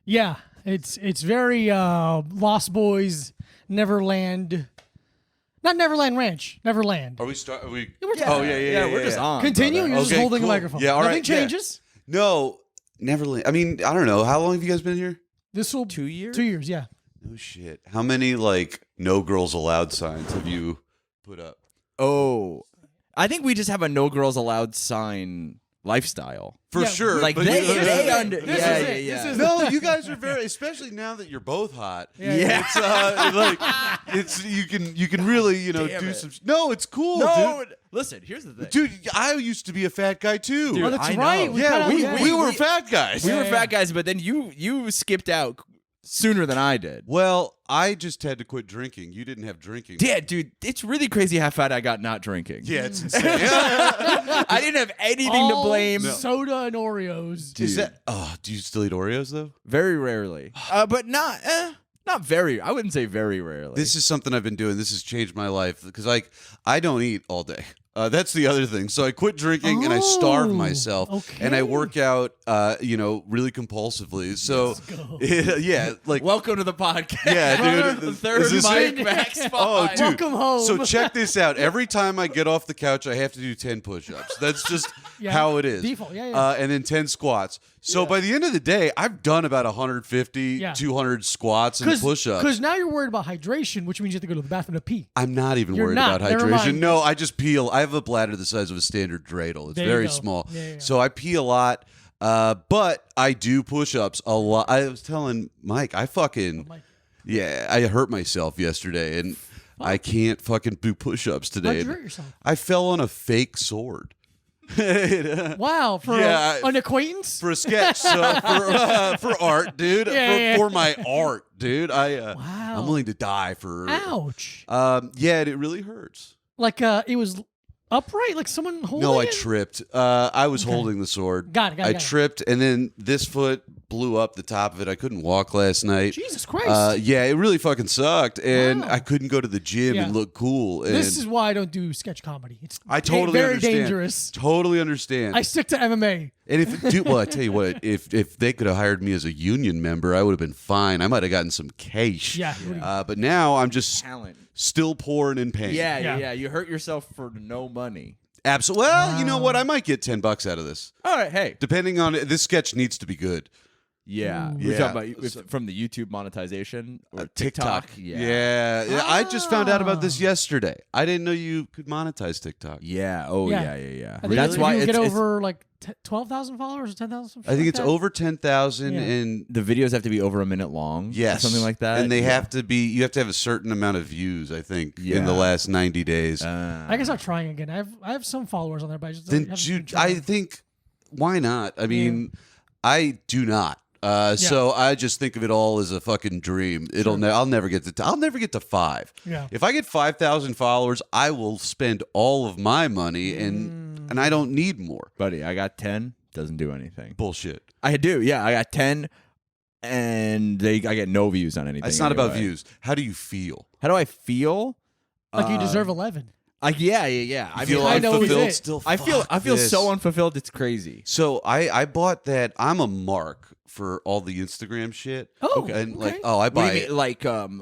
Yeah, it's very Lost Boys, Neverland. Not Neverland Ranch. Neverland. Are we start? Are we? Yeah, we're Oh yeah. We're just on. Continue. brother. You're just Okay, holding cool. a microphone. Yeah, all Nothing right, yeah. changes. No, Neverland. I mean, I don't know. How long have you guys been here? This will 2 years. 2 years. Yeah. No shit. How many like no girls allowed signs have you put up? Oh, I think we just have a no girls allowed sign lifestyle. For Yeah, sure. Like but they you- under. This Yeah, is yeah, it. yeah. This is No, you guys are very, especially now that you're both hot. Yeah. It's like it's you can really Damn do it. some. No, it's cool, No, listen. Here's the thing. dude. Dude, I used to be a fat guy too. Dude, Oh, that's I know. right. yeah, kinda- we were fat guys. we Yeah, were yeah. fat guys, but then you skipped out sooner than I did. Well, I just had to quit drinking. You didn't have drinking. Yeah, dude, it's really crazy how fat I got not drinking. Yeah, it's insane. I didn't have anything to All blame. soda and Oreos. Is that? Oh, do you still eat Oreos though? Very rarely, but not very. I wouldn't say very rarely. This is something I've been doing. This has changed my life because like I don't eat all day. That's the other thing. So I quit drinking and I starve Oh, myself, and I okay. work out, really compulsively. So, Let's go. yeah, like Welcome to the podcast. Yeah, Brother, dude. The is third this Mike it? Max Oh, spot. dude. Welcome home. So check this out. Every time I get off the couch, I have to do 10 push-ups. That's just Yeah. how it is. Default, yeah. And then 10 squats. So by the end of the day, I've done about 150, Yeah. 200 squats and push-ups. Because now you're worried about hydration, which means you have to go to the bathroom to pee. I'm not even You're worried not. about Never hydration. mind. No, I just pee. I have a bladder the size of a standard dreidel. It's There you very go. small. Yeah. So I pee a lot. But I do push-ups a lot. I was telling Mike, I fucking... Mike. Yeah, I hurt myself yesterday, and I can't fucking do push-ups today. How'd you hurt yourself? I fell on a fake sword. Wow, for Yeah, an acquaintance? For a sketch, so for art, dude. Yeah. For my art, dude. Wow. I'm willing to die for. Ouch. Yeah, it really hurts. Like it was upright, like someone holding No, I it? tripped. I was holding the sword. Got it, I tripped, and then this foot blew up the top of it. I couldn't walk last night. Jesus Christ. Yeah, it really fucking sucked, and Wow. I couldn't go to the gym Yeah. and look cool. And This is why I don't do sketch comedy. It's I totally very understand. dangerous. Totally understand. I stick to MMA. And well, I tell you what, if they could have hired me as a union member, I would have been fine. I might have gotten some cash. Yeah. But now I'm just Talent. still poor and in pain. Yeah. You hurt yourself for no money. Absolutely. Well, you know what? I might get $10 out of this, All right. Hey. depending on this sketch needs to be good. Yeah. Ooh. You're Yeah. talking about from the YouTube monetization or TikTok. Yeah. Yeah. I just found out about this Ah. yesterday. I didn't know you could monetize TikTok. Yeah. Oh Yeah. yeah. I think That's if why you get it's- over like 12,000 followers or 10,000. I think it's over 10,000 Yeah. and the videos have to be over a minute long. yes, Or something like that. And they Yeah. have to be. You have to have a certain amount of views. I think in the Yeah. last 90 days. I guess I'll try again. I have some followers on there, but I just Then haven't you, been trying. I think, why not? I mean, I do not. So I just think of it all as a fucking dream. I'll never get to. I'll never get to 5. Yeah. If I get 5,000 followers, I will spend all of my money, and I don't need more. Buddy, I got 10. Doesn't do anything. Bullshit. I do. Yeah, I got 10, and I get no views on anything. It's not about anyway. views. How do you feel? How do I feel? like you deserve 11. Yeah. I feel mean, I know it's unfulfilled it. still. I feel Fuck this. so unfulfilled. It's crazy. So I bought that. I'm a mark for all the Instagram shit. Oh, and okay. like I What do buy you mean,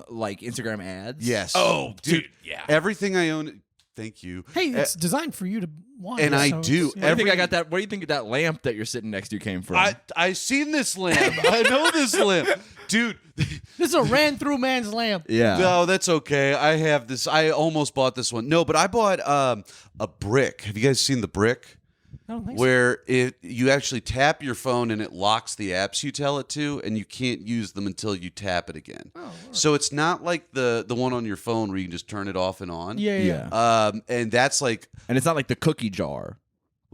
like Instagram ads? yes. Oh, dude, yeah. Everything I own. Thank you. Hey, it's designed for you to watch. and I so do. it's- Where do you think I got that? Where do you think that lamp that you're sitting next to came from? I seen this lamp. I know this lamp, dude. This is a ran through man's lamp. yeah. No, that's okay. I have this. I almost bought this one. No, but I bought a brick. Have you guys seen the brick? I don't think so. Where you actually tap your phone and it locks the apps you tell it to, and you can't use them until you tap it again. Oh, So it's not like the one on your phone where you can just turn it off and on. Yeah. And that's like And it's not like the cookie jar.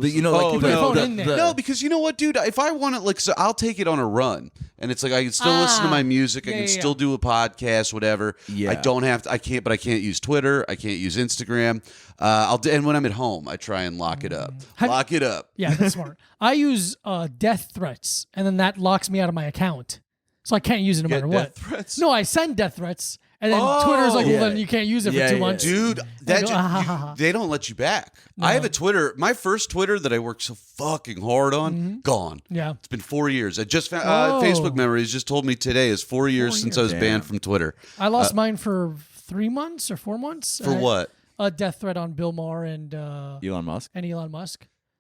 You know, Oh, like you put your phone the- in there. the- no, because you know what, dude? If I want it, like, so I'll take it on a run, and it's like I can still listen to my music. I Yeah, can yeah, still do a podcast, whatever. Yeah. I don't have to. I can't, but I can't use Twitter. I can't use Instagram. And when I'm at home, I try and lock it up. Lock it up. Yeah, that's smart. I use death threats, and then that locks me out of my account, so I can't use it no Get matter what. death threats? No, I send death threats, And then Twitter's like, well, then you can't use it for 2 yeah. months. Dude, they don't let you back. No. I have a Twitter. My first Twitter that I worked so fucking hard on, gone. Yeah. It's been 4 years. I just found Whoa. Facebook Memories just told me today is 4 years since I was banned from Twitter. I lost mine for 3 months or 4 months. For what? A death threat on Bill Maher and Elon Musk.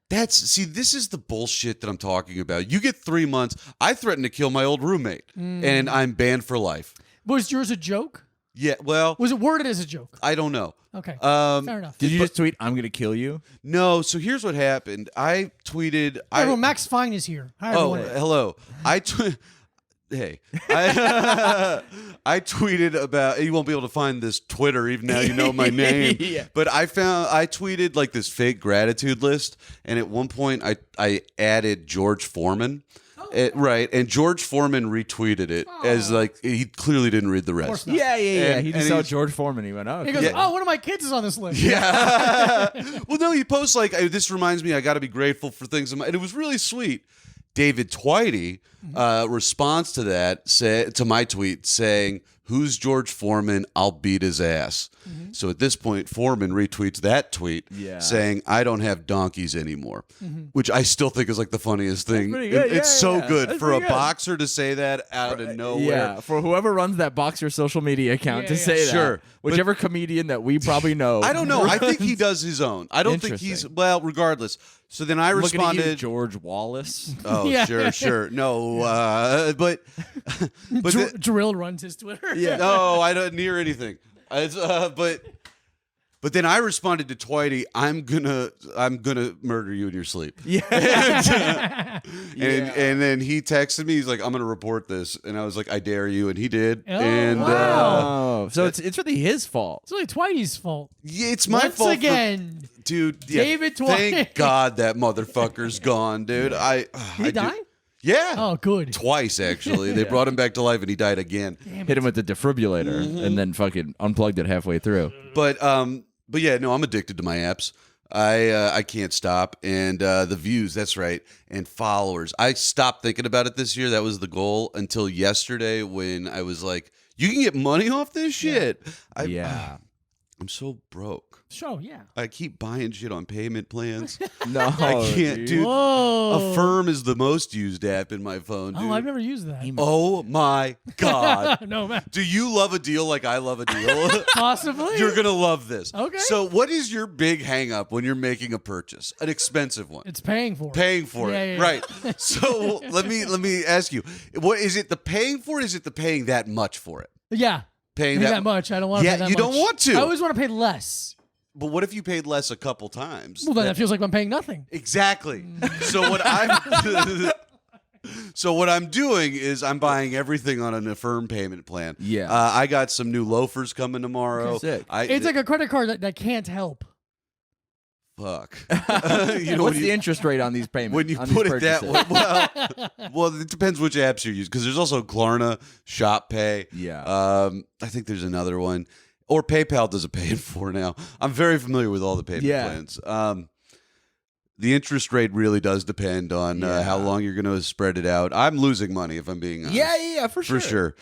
This is the bullshit that I'm talking about. You get 3 months. I threatened to kill my old roommate, and I'm banned for life. Was yours a joke? Yeah, well, Was it worded as a joke? I don't know. Okay, fair enough. Did you just tweet, "I'm gonna kill you"? No, so here's what happened. I tweeted. Everyone, Max Fine is here. Hi, everyone. Hello. Hey, I tweeted about. You won't be able to find this Twitter, even now you know my name. Yeah. But I tweeted like this fake gratitude list, and at one point I added George Foreman. Right, and George Foreman retweeted it as like he clearly didn't read the rest. Yeah. And- He and just saw he's- George Foreman. He went, "Oh, He goes, cool." oh, one of my kids is on this list. Yeah. Well, no, he posts like, this reminds me, I got to be grateful for things. And it was really sweet. David Twitey responds to that, to my tweet saying, "Who's George Foreman? I'll beat his ass." So at this point, Foreman retweets that tweet saying, "I don't have donkeys anymore," which I still think is like the funniest thing. pretty good. It's so Yeah. good That's for a pretty good. boxer to say that out of nowhere. Yeah, for whoever runs that Boxer social media account to Yeah, say that. Sure. Whichever comedian that we probably know. I don't know. I think he does his own. I don't think he's, Interesting. well, regardless. So then I Looking at you, responded, George Wallace. "Oh, Yeah. sure. No, but Drill runs his Twitter. Yeah. no, I don't near anything. But then I responded to Twitey, I'm gonna murder you in your sleep." Yeah. And then he texted me, he's like, "I'm gonna report this," and I was like, "I dare you," and he did. Oh, and wow. Oh, so it's really his fault. It's really Twitey's fault. yeah, it's my Once fault. again, Dude, yeah, David thank Twitey. God that motherfucker's gone, dude. Did he die? Yeah. Oh, good. Twice, actually. They brought him back to life and he died again. Hit him with the defibrillator and then fucking unplugged it halfway through. But yeah, no, I'm addicted to my apps. I can't stop. And the views, that's right. And followers. I stopped thinking about it this year. That was the goal until yesterday when I was like, you can get money off this shit. I'm so broke. Show, yeah. I keep buying shit on payment plans. No, I can't, dude. Whoa. Affirm is the most used app in my phone, dude. Oh, I've never used that. Oh my God. No, man. Do you love a deal like I love a deal? Possibly. You're going to love this. Okay. So what is your big hang up when you're making a purchase? An expensive one. It's paying for it. Paying for Yeah, it. yeah, yeah. Right. So let me ask you. What is it the paying for it? Is it the paying that much for it? Yeah. Paying Pay that, that much. I don't want to Yeah, pay that you much. don't want to. I always want to pay less. But what if you paid less a couple times? Well, then that feels like I'm paying nothing. Exactly. So what I'm doing is I'm buying everything on an Affirm payment plan. Yeah. I got some new loafers coming tomorrow. Sick. It's like a credit card that can't help. fuck. What's the interest rate on these payments? When you on put these it that purchases? way, well, it depends which apps you use because there's also Klarna, ShopPay. Yeah. I think there's another one, or PayPal does a pay in for now. I'm very familiar with all the payment plans. The interest rate really does depend on how long you're going to spread it out. I'm losing money if I'm being honest. Yeah, for sure. For sure.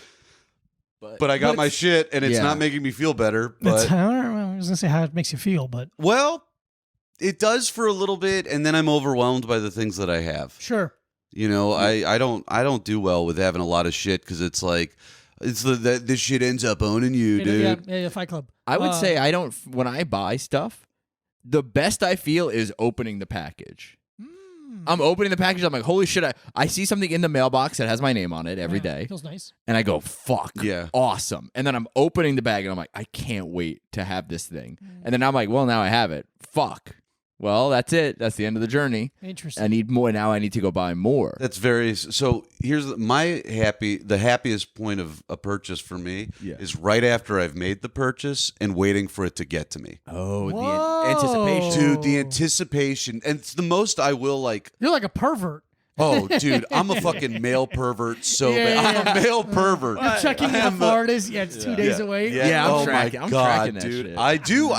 But I got my shit, and it's not making me feel better. But I was gonna say how it makes you feel, but well, it does for a little bit, and then I'm overwhelmed by the things that I have. sure. You know, I don't do well with having a lot of shit because it's like this shit ends up owning you, dude. Yeah, Fight Club. I would say I don't. When I buy stuff, the best I feel is opening the package. I'm opening the package. I'm like, holy shit! I see something in the mailbox that has my name on it every day, Feels nice. and I go, fuck, Yeah. awesome. And then I'm opening the bag, and I'm like, I can't wait to have this thing. And then I'm like, well, now I have it. Fuck. Well, that's it. That's the end of the journey. Interesting. I need more. Now I need to go buy more. That's very so. Here's the happiest point of a purchase for me is right after I've made the purchase and waiting for it to get to me. Oh, Whoa. the anticipation. Dude, the anticipation, and it's the most I will like. You're like a pervert. Oh, dude, I'm a fucking male pervert so Yeah, bad. yeah, I'm a male pervert. You're checking how far it is. Yeah, it's 2 days away. Yeah, I'm oh tracking- my I'm God, tracking that dude. shit. I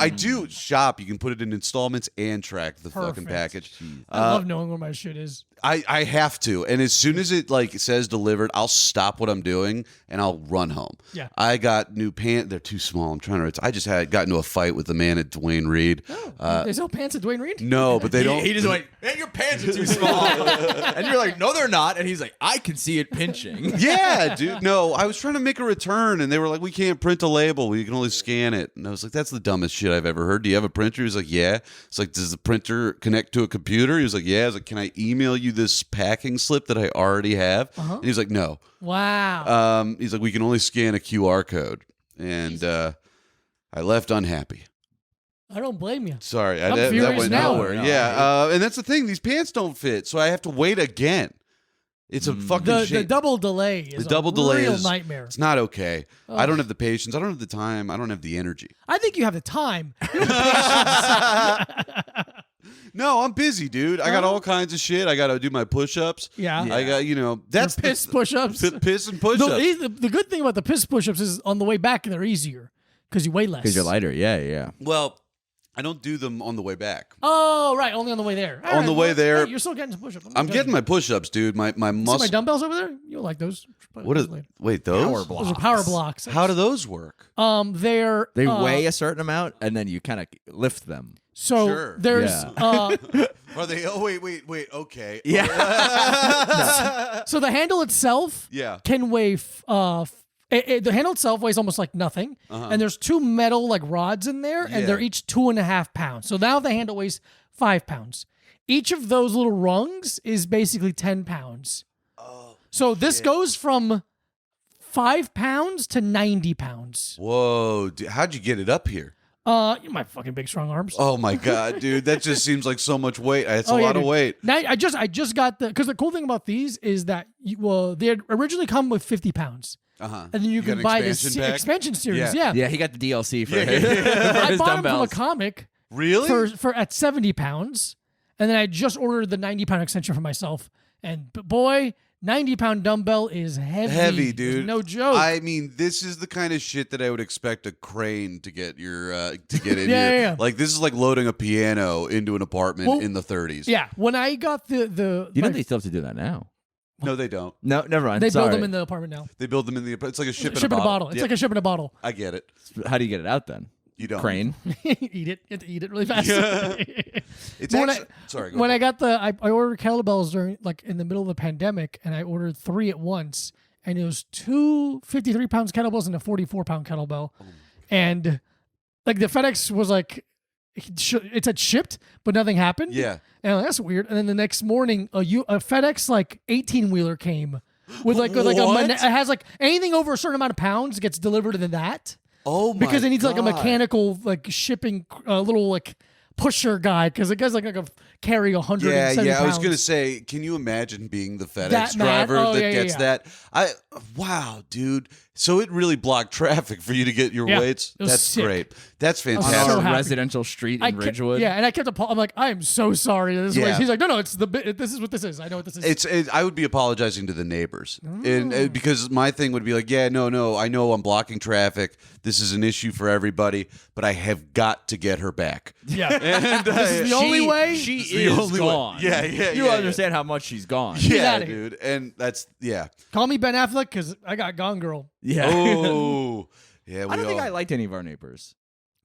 do shop. You can put it in installments and track the fucking Perfect. package. I love knowing where my shit is. I have to, and as soon as it like says delivered, I'll stop what I'm doing and I'll run home. Yeah. I got new pants. They're too small. I'm trying to. I just had got into a fight with the man at Dwayne Reed. There's no pants at Dwayne Reed? No, but they don't. He just went, man, your pants are too small. And you're like, no, they're not. And he's like, I can see it pinching. Yeah, dude. No, I was trying to make a return, and they were like, "We can't print a label. We can only scan it." And I was like, "That's the dumbest shit I've ever heard." Do you have a printer? He was like, "Yeah." It's like, "Does the printer connect to a computer?" He was like, "Yeah." I was like, "Can I email you this packing slip that I already have?" And he was like, "No." Wow. He's like, "We can only scan a QR code," and I left unhappy. I don't blame you. Sorry, I'm that furious went now. nowhere. No, Yeah, and that's the thing; these pants don't fit, so I have to wait again. It's a fucking The shame. double delay is The double a delay real is nightmare. It's not okay. I don't have the patience. I don't have the time. I don't have the energy. I think you have the time. You have the patience. No, I'm busy, dude. I got all kinds of shit. I got to do my push-ups. Yeah. I got, that's Your piss push-ups. Piss and push-ups. The good thing about the piss push-ups is on the way back they're easier because you weigh less. Because you're lighter. Yeah. Well, I don't do them on the way back. Oh, right. Only on the way there. All On right, the way well, there- hey, you're still getting some push-ups. I'm getting my push-ups, dude. My See muscle. my dumbbells over there? You'll like those. What is? Wait, those? Power Those are blocks. power blocks. How do those work? They're They weigh a certain amount, and then you kind of lift them. so Sure. there's Yeah. Are they? Oh, wait. Okay. Yeah. so the handle itself Yeah. can weigh the handle itself weighs almost like nothing, and there's two metal like rods in there, and they're Yeah. each 2.5 pounds. So now the handle weighs 5 pounds. Each of those little rungs is basically 10 pounds. Oh. So this goes from 5 pounds to 90 pounds. Whoa, dude, how'd you get it up here? My fucking big strong arms. Oh my god, dude, that just seems like so much weight. That's a yeah, lot of dude. weight. Now, I just got because the cool thing about these is that they had originally come with 50 pounds. And then you got can an buy this expansion pack? expansion series. Yeah. Yeah. Yeah, he got the DLC for, Yeah. his, for I his bought them from a dumbbells. comic Really? for at 70 pounds. And then I just ordered the 90-pound extension for myself. And boy, 90-pound dumbbell is heavy. Heavy, There's dude. no joke. I mean, this is the kind of shit that I would expect a crane to get your to get in Yeah, here. yeah. Like this is like loading a piano into an apartment Well, in the 30s. yeah. When I got the You know my- they still have to do that now. No, they don't. No, never mind. they Sorry. build them in the apartment now. They build them in the. It's like a ship in Ship in a bottle. It's Yeah, like a ship in a bottle. I get it. How do you get it out then? You don't. Crane. Eat it. You have to eat it really fast. It's When actually, sorry. Go when ahead. I got I ordered kettlebells during like in the middle of the pandemic, and I ordered 3 at once, and it was 2 53-pound kettlebells and a 44-pound kettlebell, and like the FedEx was like, it said shipped, but nothing happened. Yeah. and I'm like, that's weird. And then the next morning, a FedEx like 18-wheeler came with like What? it has like anything over a certain amount of pounds gets delivered in that. Oh my Because it needs like a God. mechanical like shipping little like pusher guy because the guy's like a carry 170 Yeah. I was pounds. gonna say, can you imagine being the FedEx That mad? driver Oh, that yeah, gets yeah. that? Wow, dude. So it really blocked traffic for you to get your Yeah, weights. it was That's sick. great. That's was On fantastic. so our happy. residential street in Ridgewood. Yeah, and I kept I'm like, I am so sorry. This is Yeah. He's like, no, it's this is what this is. I know what this is. I would be apologizing to the neighbors, and because my thing would be like, yeah, no, I know I'm blocking traffic. This is an issue for everybody, but I have got to get her back. Yeah, this is the only way. She the is only way. gone. Yeah, You yeah. understand how much she's gone. Yeah, outta here. dude, and that's yeah. Call me Ben Affleck because I got Gone Girl Yeah. Oh, yeah. I don't think I liked any of our neighbors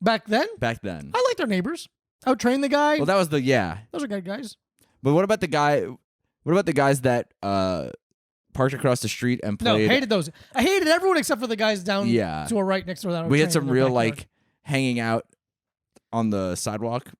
back then. back then. I liked our neighbors. I would train the guy. Well, that was Those are good guys. But what about the guy? What about the guys that parked across the street and No, played? hated those. I hated everyone except for the guys down Yeah. to our right next door. That I would We had train some in their real backyard. like hanging out on the sidewalk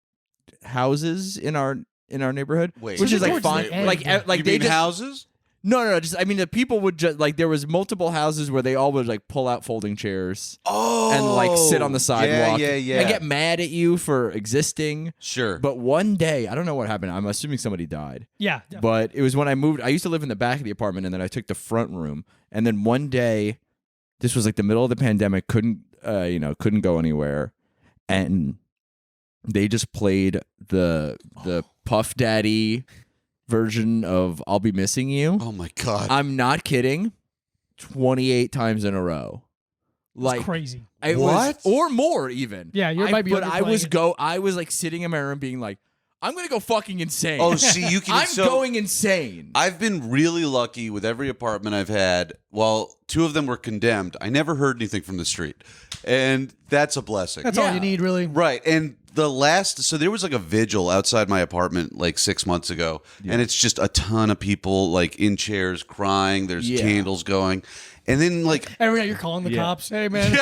houses in our neighborhood, Wait. which is like Towards fun. the end. Like You they mean just houses? no. Just I mean the people would just like there was multiple houses where they all would like pull out folding chairs Oh, and like sit on the sidewalk Yeah. and get mad at you for existing. Sure. But one day, I don't know what happened. I'm assuming somebody died. Yeah. But it was when I moved. I used to live in the back of the apartment, and then I took the front room. And then one day, this was like the middle of the pandemic. Couldn't go anywhere, and they just played the Puff Daddy version of I'll Be Missing You. Oh my god. I'm not kidding. 28 times in a row. Like It's crazy. It What? was, or more even. Yeah, you might be. But I was underplaying it. I was like sitting in my room being like, I'm gonna go fucking insane. Oh, see, you can. I'm going insane. I've been really lucky with every apartment I've had. Well, 2 of them were condemned. I never heard anything from the street, and that's a blessing. That's all Yeah. you need, really. Right. And so there was like a vigil outside my apartment like 6 months ago, and it's just a ton of people like in chairs crying. There's Yeah. candles going, and then like. Every night you're calling the Yeah. cops. Hey, man.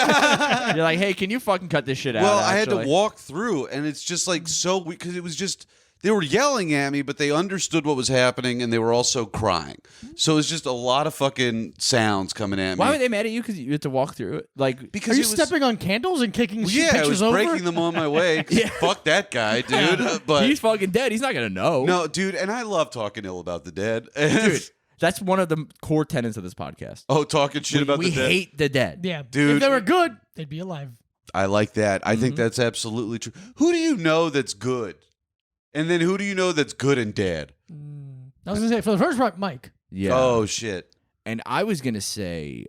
You're like, hey, can you fucking cut this shit out? Well, I had to actually? walk through, and it's just like so weird because it was just they were yelling at me, but they understood what was happening, and they were also crying. So it was just a lot of fucking sounds coming at me. Why were they mad at you? Because you had to walk through it. Like, Because Are you it was, stepping on candles and kicking Yeah, I pictures was over? breaking them on my way. 'Cause Yeah. Fuck that guy, dude. But he's fucking dead. He's not gonna know. no, dude, and I love talking ill about the dead. Dude, that's one of the core tenets of this podcast. Oh, talking shit about we the dead. hate the dead. Yeah, Dude. If they were good, they'd be alive. I like that. I think that's absolutely true. Who do you know that's good? And then who do you know that's good and dead? I was gonna say for the first part, Mike. Yeah. Oh shit. And I was gonna say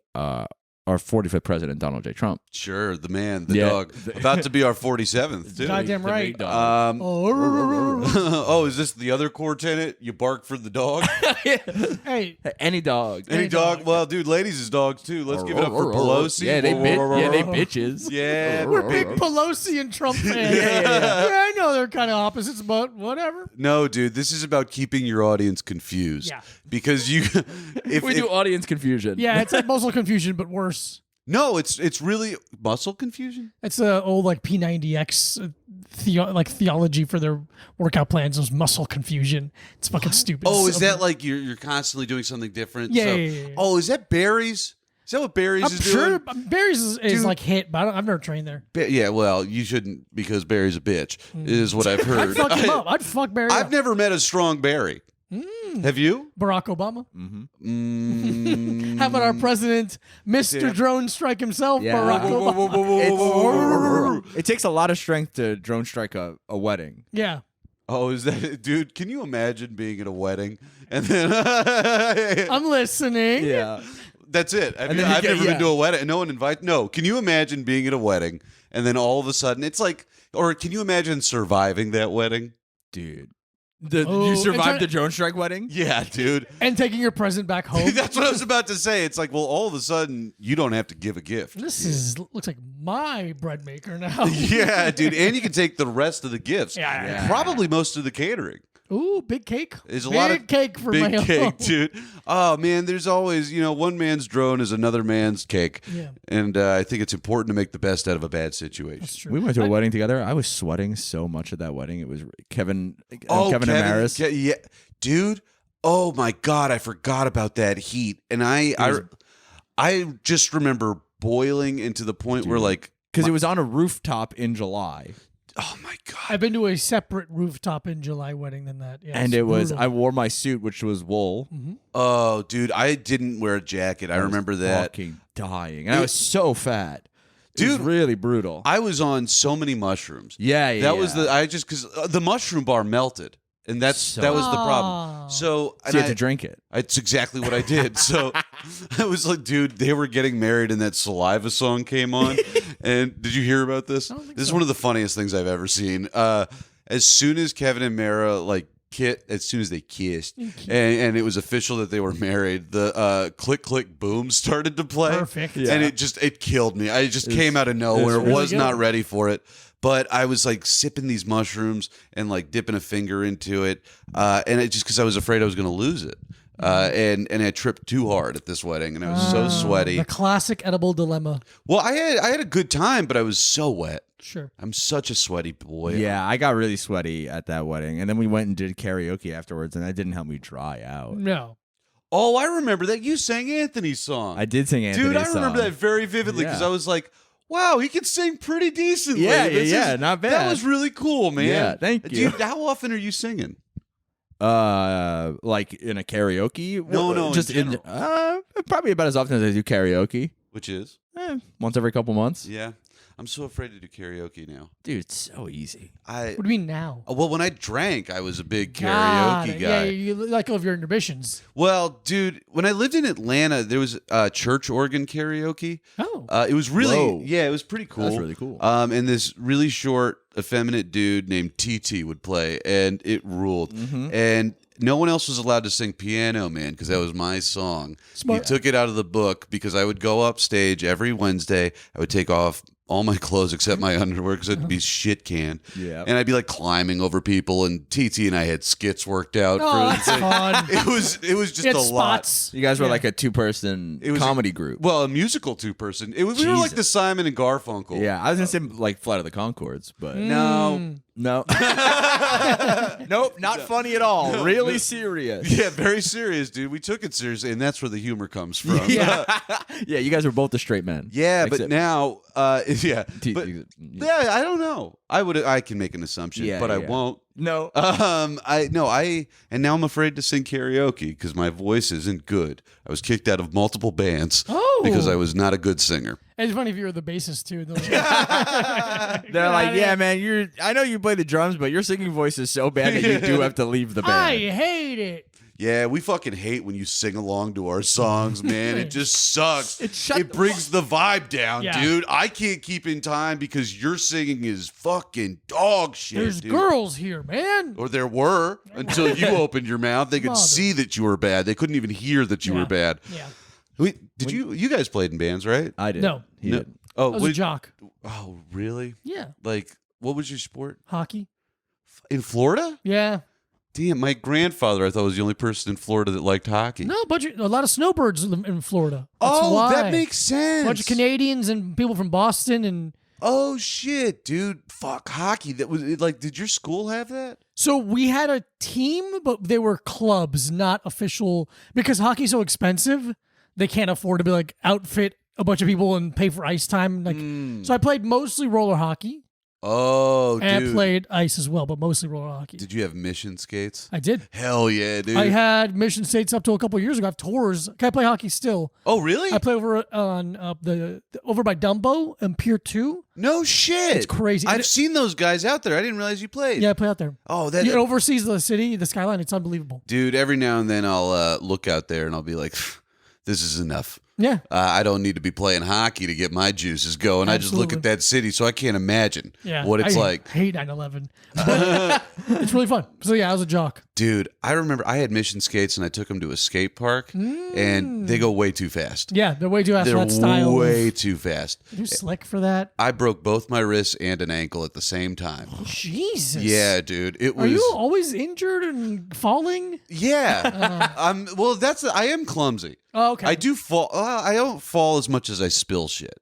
our 45th president, Donald J. Trump. Sure, the man, the Yeah. dog. About to be our 47th, too. Goddamn The right. big dog. Oh, is this the other core tenant? You bark for the dog? Hey, Any dog. Any dog? dog. Well, dude, ladies is dogs too. Let's give it up for Pelosi. Yeah, they bitches. Yeah. we're big Pelosi and Trump fans. Yeah. I know they're kind of opposites, but whatever. No, dude, this is about keeping your audience confused. Yeah. Because you, We do audience confusion. Yeah, it's like muscle confusion, but worse. no, it's really muscle confusion. It's a old like P90X theology for their workout plans. Those muscle confusion. It's fucking stupid. Oh, is So- that like you're constantly doing something different? Yeah, So- yeah, yeah, yeah. Oh, is that Barry's? Is that what Barry's I'm is sure doing? Barry's is Dude. like hit, but I've never trained there. Yeah, well, you shouldn't because Barry's a bitch, is what I've I'd heard. fuck him up. I'd fuck Barry I've up. never met a strong Barry. Have you? Barack Obama. Mm. How about our president, Mr. Yeah. Drone Strike himself, Yeah. Barack Obama? It takes a lot of strength to drone strike a wedding. Yeah. Oh, is that it? Dude, can you imagine being at a wedding and then I'm listening. Yeah. that's it? And then you I've get- never yeah. been to a wedding. No one invites. No, can you imagine being at a wedding and then all of a sudden it's like, or can you imagine surviving that wedding? Dude. Oh, You and survived try- the drone strike wedding? Yeah, dude. And taking your present back home. That's what I was about to say. It's like, well, all of a sudden you don't have to give a gift. This is looks like my bread maker now. Yeah, dude, and you can take the rest of the gifts. Yeah. Probably most of the catering. Ooh, big cake. Is a big lot of cake for big my cake, dude. Oh man, there's always one man's drone is another man's cake, Yeah. and I think it's important to make the best out of a bad situation. That's true. We went to a wedding together. I was sweating so much at that wedding. It was Kevin and Amaris. Yeah, dude. Oh my god, I forgot about that heat, and I just remember boiling into the point where like, Because it was on a rooftop in July. oh my god, I've been to a separate rooftop in July wedding than that. Yeah, And it's it was, brutal. I wore my suit, which was wool. oh dude, I didn't wear a jacket. I remember that. Fucking dying. And I was so fat. It was Dude, really brutal. I was on so many mushrooms. yeah. That was because the mushroom bar melted, and that was the problem. Oh. So, So you had to drink it. it's exactly what I did. So I was like, dude, they were getting married, and that Saliva song came on. And did you hear about this? I don't think This is so. one of the funniest things I've ever seen. As soon as Kevin and Mara as soon as they kissed, and it was official that they were married, the click click boom started to play. Perfect. Yeah. And it killed me. I just came out of nowhere. really Was not good. ready for it. But I was like sipping these mushrooms and like dipping a finger into it, and it just because I was afraid I was going to lose it, and I tripped too hard at this wedding, and I was so sweaty. The classic edible dilemma. Well, I had a good time, but I was so wet. Sure. I'm such a sweaty boy. Yeah, I got really sweaty at that wedding. And then we went and did karaoke afterwards, and that didn't help me dry out. No. Oh, I remember that you sang Anthony's song. I did sing Anthony's Dude, I remember song. that very vividly because Yeah. I was like, wow, he can sing pretty decently. Yeah, This yeah, is- not That bad. was really cool, man. Yeah, thank you. Dude, how often are you singing? Like in a karaoke? No, in just general. probably about as often as I do karaoke. Which is? Once every couple months. Yeah. I'm so afraid to do karaoke now. Dude, it's so easy. What do you mean now? Well, when I drank, I was a big God. karaoke Yeah, guy. you like all of your inhibitions. Well, dude, when I lived in Atlanta, there was church organ karaoke. Oh. It was really, Whoa. yeah, it was pretty cool. That's really cool. And this really short, effeminate dude named TT would play, and it ruled. Mm-hmm. And no one else was allowed to sing Piano Man because that was my song. Smart. He took it out of the book because I would go up stage every Wednesday. I would take off all my clothes except my underwear because it'd be shit can. Yeah. And I'd be like climbing over people, and TT and I had skits worked out. Oh, for the that's thing. fun. It was just You had a lot. spots. You guys were Yeah. like a 2-person It was comedy group. Well, a musical 2-person. We were like Jesus. the Simon and Garfunkel. Yeah, I was gonna say like Flight of the Conchords, but No. no, nope, not funny at all. Really serious. Yeah, very serious, dude. We took it seriously, and that's where the humor comes from. Yeah, yeah. You guys were both the straight men. Yeah, but Except- now, yeah, but yeah. yeah, I don't know. I can make an assumption, Yeah, but I yeah. won't. No. And now I'm afraid to sing karaoke because my voice isn't good. I was kicked out of multiple bands Oh. because I was not a good singer. It's funny if you were the bassist too. They're like, yeah, man. I know you play the drums, but your singing voice is so bad that you do have to leave the band. I hate it. Yeah, we fucking hate when you sing along to our songs, man. It just sucks. It brings the vibe down, Yeah. dude. I can't keep in time because your singing is fucking dog shit. There's dude. girls here, man. Or there were until you opened your mouth. They could Mother. see that you were bad. They couldn't even hear that you Yeah. were bad. Yeah. Wait, you guys played in bands, right? I did. No. He No. did. Oh, I was a jock. oh, really? Yeah. Like, what was your sport Hockey. in Florida? Yeah. Damn, my grandfather I thought was the only person in Florida that liked hockey. No, a lot of snowbirds in Florida. That's Oh, why. that makes sense. A bunch of Canadians and people from Boston and Oh shit, dude! Fuck hockey. That was like. Did your school have that? so we had a team, but they were clubs, not official, because hockey's so expensive. They can't afford to be like outfit a bunch of people and pay for ice time. Like, so I played mostly roller hockey, Oh, and dude. I played ice as well, but mostly roller hockey. Did you have mission skates? I did. Hell yeah, dude. I had mission states up to a couple years ago. I have tours. I play hockey still. Oh, really? I play over on over by Dumbo and Pier 2. No shit. It's crazy. I've seen those guys out there. I didn't realize you played. Yeah, I play out there. Oh, that. It oversees the city, the skyline. It's unbelievable. Dude, every now and then I'll look out there and I'll be like, this is enough. Yeah. I don't need to be playing hockey to get my juices going. I just look Absolutely. at that city, so I can't imagine Yeah. what it's I like. hate 9/11. But it's really fun. So yeah, I was a jock. Dude, I remember I had mission skates and I took them to a skate park, and they go way too fast. Yeah, they're way too fast for They're that style. way too fast. Too slick for that. I broke both my wrists and an ankle at the same time. Jesus. Yeah, dude. It was. Are you always injured and falling? Yeah. Well, I am clumsy. Oh, okay. I do fall. I don't fall as much as I spill shit.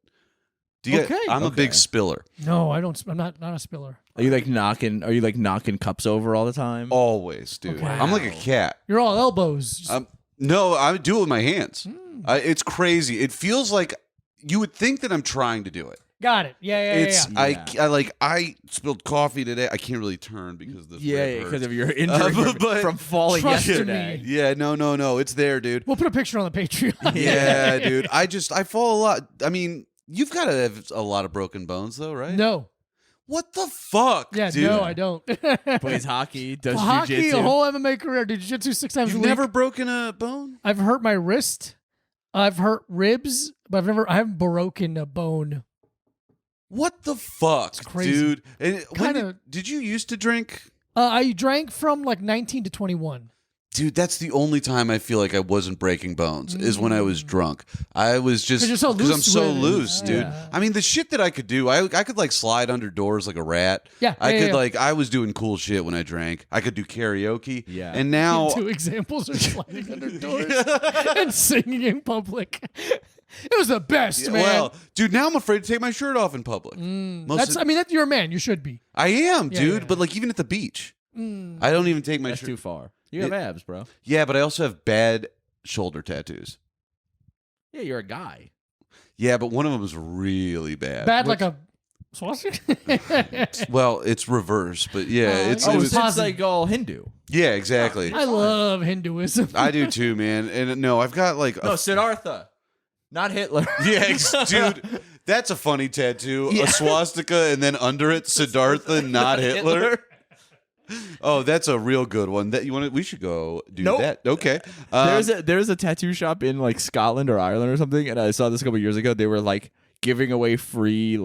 Do you Okay. I'm a Okay. big spiller. No, I don't. I'm not a spiller. Are you like knocking cups over all the time? Always, dude. Okay. I'm like a cat. You're all elbows. Just- No, I do it with my hands. Hmm. It's crazy. It feels like you would think that I'm trying to do it. got it. Yeah. It's Yeah. I spilled coffee today. I can't really turn because the yeah, rib because hurts. of your injury but- from falling Trust yesterday. me. Yeah, no. It's there, dude. We'll put a picture on the Patreon. Yeah, dude. I fall a lot. I mean, you've got to have a lot of broken bones, though, right? No. What the fuck, Yeah. dude? No, I don't. Plays hockey, does Hockey, jiu-jitsu. a whole MMA career. Did jiu-jitsu 6 times You've a week. never broken a bone? I've hurt my wrist. I've hurt ribs, but I haven't broken a bone. What the fuck, crazy. dude? And when Kinda- did you used to drink? I drank from like 19 to 21. Dude, that's the only time I feel like I wasn't breaking bones is when I was drunk. I was just 'Cause you're so I'm loose so with it. loose, dude. Yeah. I mean, the shit that I could do, I could like slide under doors like a rat. Yeah, I yeah, could yeah. like I was doing cool shit when I drank. I could do karaoke. Yeah. and now 2 examples are sliding under doors and singing in public. It was the best, man. well, dude, now I'm afraid to take my shirt off in public. Most of- You're a man. You should be. I am, Yeah, dude. yeah. But like even at the beach, I don't even take my That's shirt. too far. You have abs, bro. Yeah, but I also have bad shoulder tattoos. Yeah, you're a guy. Yeah, but one of them is really bad. Bad like a swastika. Well, it's reverse, but yeah, Oh, it's oh, it Oh, was, it's like all Hindu. yeah, exactly. I love Hinduism. I do too, man. And no, I've got like No, Siddhartha, not Hitler. yeah, dude. That's a funny tattoo. A swastika and then under it, Siddhartha, not Hitler. Oh, that's a real good one. That you want? We should go do that. Okay. There's a tattoo shop in like Scotland or Ireland or something, and I saw this a couple years ago. They were like giving away free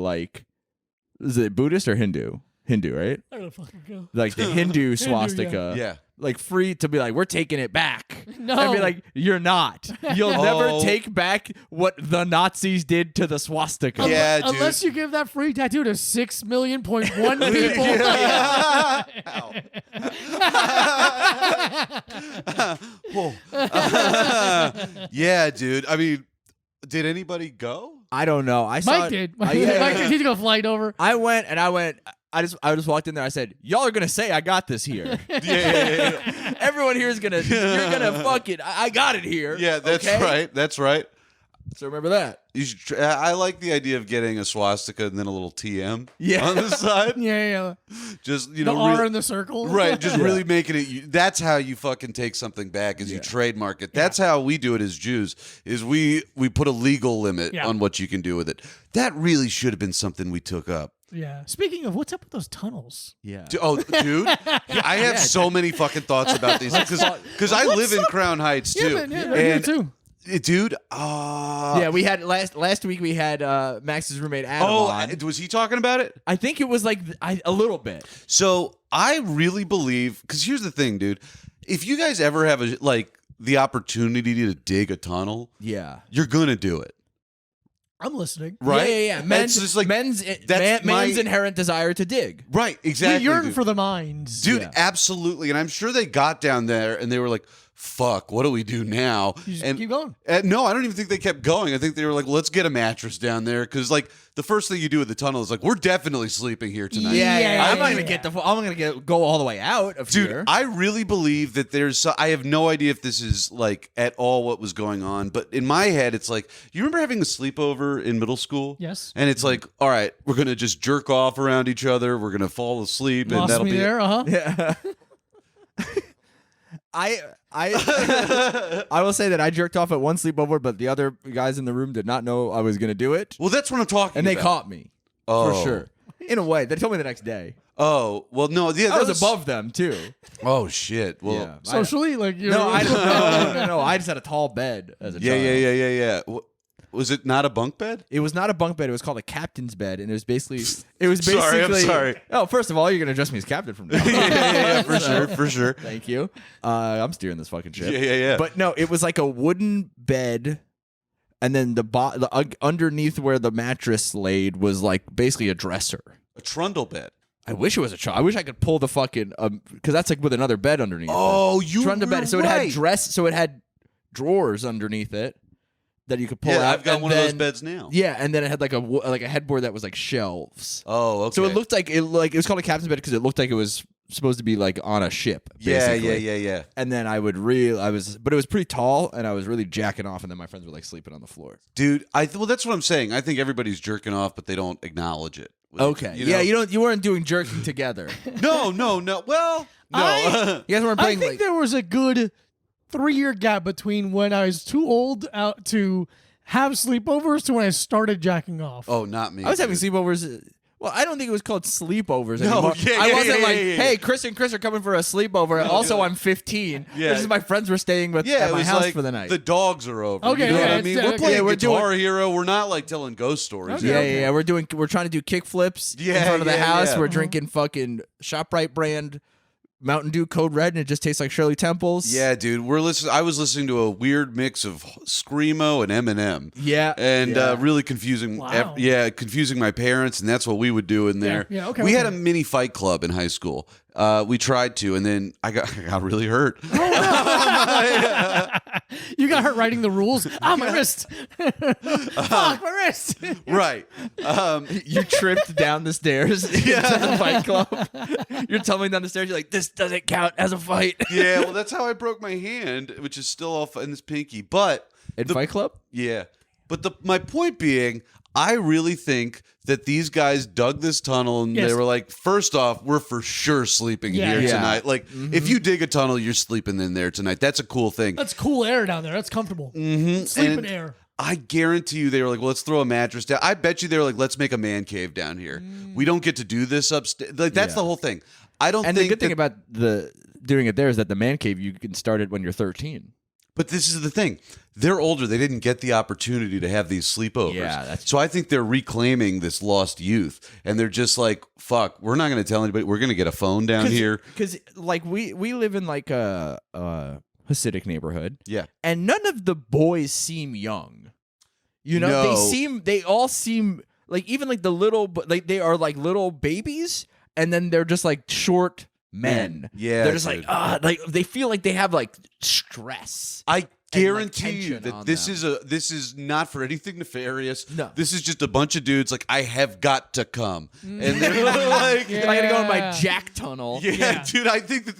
is it Buddhist or Hindu? Hindu, right? I don't fucking go. Like the Hindu swastika. Yeah. Like free to be like, we're taking it back. No. I'd be like, you're not. You'll never take back what the Nazis did to the swastika. Yeah, dude. Unless you give that free tattoo to 6,000,000.1 people. Yeah, dude. I mean, did anybody go? I don't know. I saw Mike did. Yeah. Mike did. He took a flight over. I went. I just walked in there. I said, "Y'all are gonna say I got this here." Yeah. Everyone here is gonna. You're gonna fuck it. I got it here. Yeah, that's okay? right. That's right. So remember that. You should I like the idea of getting a swastika and then a little TM Yeah. on the side. Yeah. Just The R in the circle. right, just really making it. That's how you fucking take something back, is you trademark it. That's how we do it as Jews. Is we put a legal limit on what you can do with it. That really should have been something we took up. Yeah. Speaking of, what's up with those tunnels? Yeah. Dude, I have so many fucking thoughts about these because I live in Crown Heights too. Yeah, man, right here too. Dude, yeah, we had last week. We had Max's roommate Adam on. Was he talking about it? I think it was like a little bit. So I really believe, because here's the thing, dude. If you guys ever have the opportunity to dig a tunnel, you're gonna do it. I'm listening. Right? Yeah. It's just like men's inherent desire to dig. Right, exactly. We yearn dude. for the mines. Dude, absolutely. And I'm sure they got down there and they were like, fuck, what do we do now? You just and keep going. No, I don't even think they kept going. I think they were like, let's get a mattress down there. Because, like, the first thing you do with the tunnel is like, we're definitely sleeping here tonight. I'm not gonna I'm gonna go all the way out of Dude, here. I really believe that I have no idea if this is like at all what was going on, but in my head, it's like, you remember having a sleepover in middle school? Yes. And it's like, all right, we're going to just jerk off around each other. We're going to fall asleep. Lost and that'll me be there, Yeah. I will say that I jerked off at one sleepover, but the other guys in the room did not know I was going to do it. Well, that's what I'm talking and about. they caught me. For sure. In a way. They told me the next day. Oh, well, no. Yeah, I was above them, too. Oh, shit. Well, Yeah. socially, like, you No, know. I don't. No. I just had a tall bed as a child. Yeah. Was it not a bunk bed? It was not a bunk bed. It was called a captain's bed, and it was basically. Sorry, I'm sorry. Oh, first of all, you're gonna address me as captain from now on. Yeah, for sure. Thank you. I'm steering this fucking ship. Yeah. But no, it was like a wooden bed, and then the underneath where the mattress laid was like basically a dresser. A trundle bed. I wish it was a I wish I could pull the fucking because that's like with another bed underneath. Oh, you trundle were bed. So right. it had drawers underneath it that you could pull out. Yeah, I've got and one of those then- beds now. Yeah, and then it had like a headboard that was like shelves. Oh, okay. So it looked like it was called a captain's bed because it looked like it was supposed to be like on a ship. Yeah. Basically. And then but it was pretty tall, and I was really jacking off, and then my friends were like sleeping on the floor. Dude, well, that's what I'm saying. I think everybody's jerking off, but they don't acknowledge it. Okay, you weren't doing jerking together. No. Well, no. You guys weren't I playing think like. there was a good 3-year gap between when I was too old out to have sleepovers to when I started jacking off. Oh, not me. I was having dude. sleepovers. Well, I don't think it was called sleepovers No, anymore. yeah, I yeah, wasn't yeah, like, yeah. hey, Chris and Chris are coming for a sleepover. Also, I'm 15. Yeah. This is my friends were staying at it my was house like for the night. The dogs are over. Okay, you know yeah, what I it's, mean? okay. We're playing we're Guitar Hero. We're not like telling ghost stories. Okay. Yeah. We're trying to do kick flips in Yeah, front of the yeah, house. yeah. We're drinking fucking ShopRite brand Mountain Dew Code Red, and it just tastes like Shirley Temples. Yeah, dude. I was listening to a weird mix of Screamo and Eminem. Yeah. And really confusing. Wow. Confusing my parents, and that's what we would do in there. Yeah, okay, We okay. had a mini fight club in high school. We tried to, and then I got really hurt. You got hurt writing the rules. My wrist. Fuck, my wrist. Right. You tripped down the stairs into the fight club. You're tumbling down the stairs. You're like, this doesn't count as a fight. Yeah, well, that's how I broke my hand, which is still off in this pinky. But In Fight Club? yeah, but my point being, I really think that these guys dug this tunnel and Yes. they were like, first off, we're for sure sleeping Yeah. here Yeah. tonight. Like, if you dig a tunnel, you're sleeping in there tonight. That's a cool thing. That's cool air down there. That's comfortable. Mm-hmm. Sleeping air. I guarantee you they were like, well, let's throw a mattress down. I bet you they were like, let's make a man cave down here. We don't get to do this upstairs. Like that's the whole thing. I don't And think the good thing about doing it there is that the man cave, you can start it when you're 13. But this is the thing. They're older. They didn't get the opportunity to have these sleepovers. Yeah, so I think they're reclaiming this lost youth. And they're just like, fuck, we're not going to tell anybody. We're going to get a phone down here. Because, like, we live in, like, a Hasidic neighborhood. Yeah. And none of the boys seem young. You know? No. They all seem, like, even, like, like, they are, like, little babies. And then they're just, like, short men. Yeah. They're just dude. like they feel like they have like stress. I guarantee like, you tension on that them. this is not for anything nefarious. No. This is just a bunch of dudes like, I have got to come. And they're like, Yeah. I gotta go in my jack tunnel. yeah, dude, I think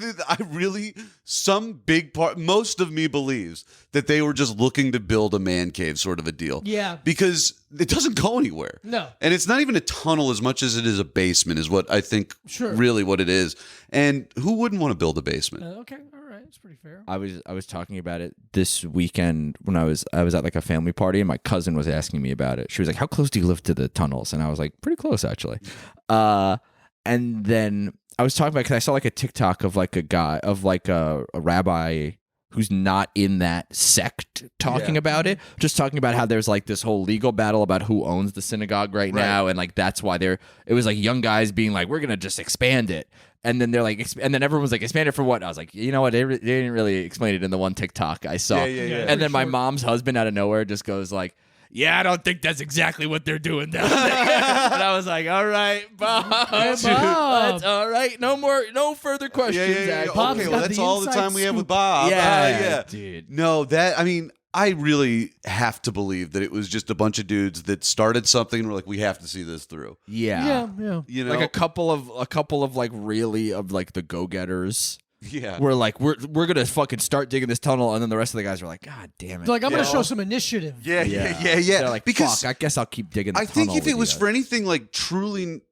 some big part, most of me believes that they were just looking to build a man cave sort of a deal. Yeah. Because it doesn't go anywhere. No. And it's not even a tunnel as much as it is a basement, is what I think Sure. really what it is. And who wouldn't want to build a basement? Okay, all right, it's pretty fair. I was talking about it this weekend when I was at like a family party, and my cousin was asking me about it. She was like, "How close do you live to the tunnels?" And I was like, "Pretty close, actually." And then I was talking about, because I saw like a TikTok of like a guy, of like a rabbi who's not in that sect talking about it, just talking about how there's like this whole legal battle about who owns the synagogue right now, and like that's why it was like young guys being like, we're gonna just expand it, and then they're like, and then everyone was like, expand it for what? I was like, you know what, they didn't really explain it in the one TikTok I saw. Yeah. And then my mom's husband out of nowhere just goes like, yeah, I don't think that's exactly what they're doing down there. And I was like, all right, Bob. Bob. That's all right. No further questions. Zach. Bob's Okay, got well, that's the all the inside time we have with scoop. Bob. Yeah, dude. No, I really have to believe that it was just a bunch of dudes that started something and were like, we have to see this through. Yeah. You know? Like a couple of like really of like the go-getters. Yeah. We're like, we're gonna fucking start digging this tunnel, and then the rest of the guys are like, God damn it. They're like, I'm gonna show some initiative. Yeah. They're like, because fuck, I guess I'll keep digging the I tunnel. think if it was for anything like truly,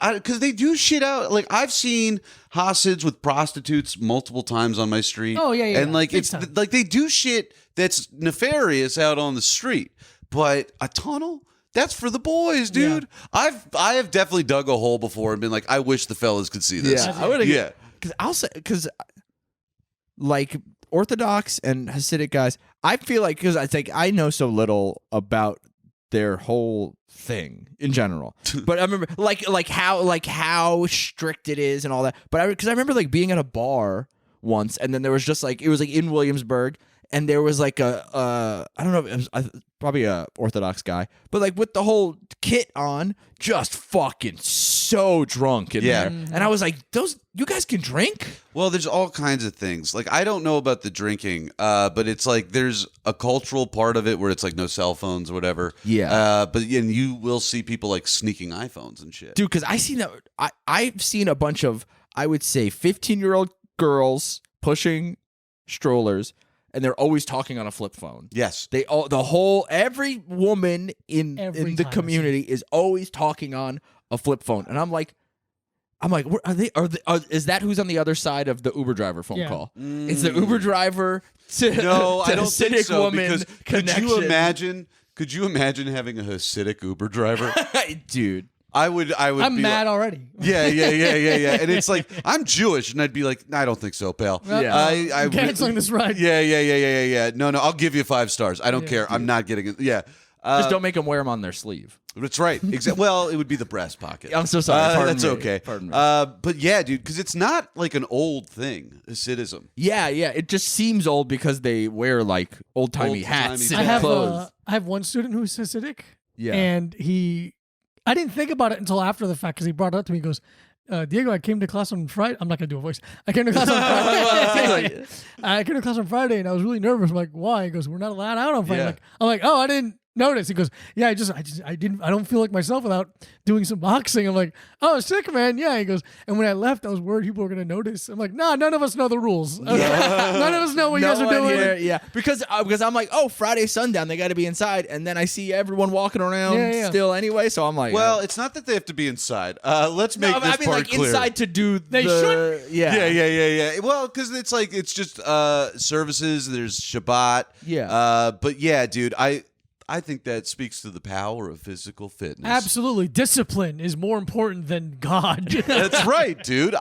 because they do shit out. Like I've seen Hasids with prostitutes multiple times on my street. Oh, yeah. And like Big it's time. like they do shit that's nefarious out on the street. But a tunnel, that's for the boys, dude. I have definitely dug a hole before and been like, I wish the fellas could see this. I would. Yeah. Because like Orthodox and Hasidic guys, I feel like, because I think I know so little about their whole thing in general, but I remember like how strict it is and all that. But because I remember like being at a bar once, and then there was just like, it was like in Williamsburg, and there was like I don't know, it was probably a Orthodox guy, but like with the whole kit on, just fucking so drunk in there. And I was like, you guys can drink? Well, there's all kinds of things. Like I don't know about the drinking, but it's like there's a cultural part of it where it's like no cell phones or whatever. Yeah. But and you will see people like sneaking iPhones and shit. Dude, because I've seen a bunch of, I would say, 15-year-old girls pushing strollers, and they're always talking on a flip phone. Yes. Every woman in Every the time I community is always talking on a flip phone, and I'm like, is that who's on the other side of the Uber driver phone call? It's the Uber driver to No, to I don't think Hasidic so. woman Because connection. could you imagine having a Hasidic Uber driver? Dude. I would. I'm be mad like, already. Yeah. And it's like, I'm Jewish, and I'd be like, I don't think so, pal. Yeah. I'm canceling this ride. Yeah. No, I'll give you 5 stars. I don't care. I'm not getting it. Yeah. Just don't make them wear them on their sleeve. That's right. Well, it would be the breast pocket. I'm so sorry. Pardon that's me. okay. Pardon me. But yeah, dude, because it's not like an old thing, Hasidism. Yeah. It just seems old because they wear like old-timey hats Old-timey and I clothes. have one student who's Hasidic. Yeah. And I didn't think about it until after the fact, because he brought it up to me. He goes, Diego, I came to class on Friday. I'm not going to do a voice. I came to class on Friday. I came to class on Friday, and I was really nervous. I'm like, why? He goes, we're not allowed out on Friday. Yeah. I'm like, oh, I didn't notice. He goes, yeah, I don't feel like myself without doing some boxing. I'm like, oh, sick, man. Yeah. He goes, and when I left, I was worried people were going to notice. I'm like, nah, none of us know the rules. None of us know what you guys are one doing. here, yeah, because I'm like, oh, Friday sundown, they got to be inside, and then I see everyone walking around still anyway. So I'm like, Well, it's not that they have to be inside. Let's make this I mean, part like clear. inside to do. They should. Yeah. Well, because it's just services. There's Shabbat. Yeah. But yeah, dude, I think that speaks to the power of physical fitness. Absolutely. Discipline is more important than God. That's right, dude.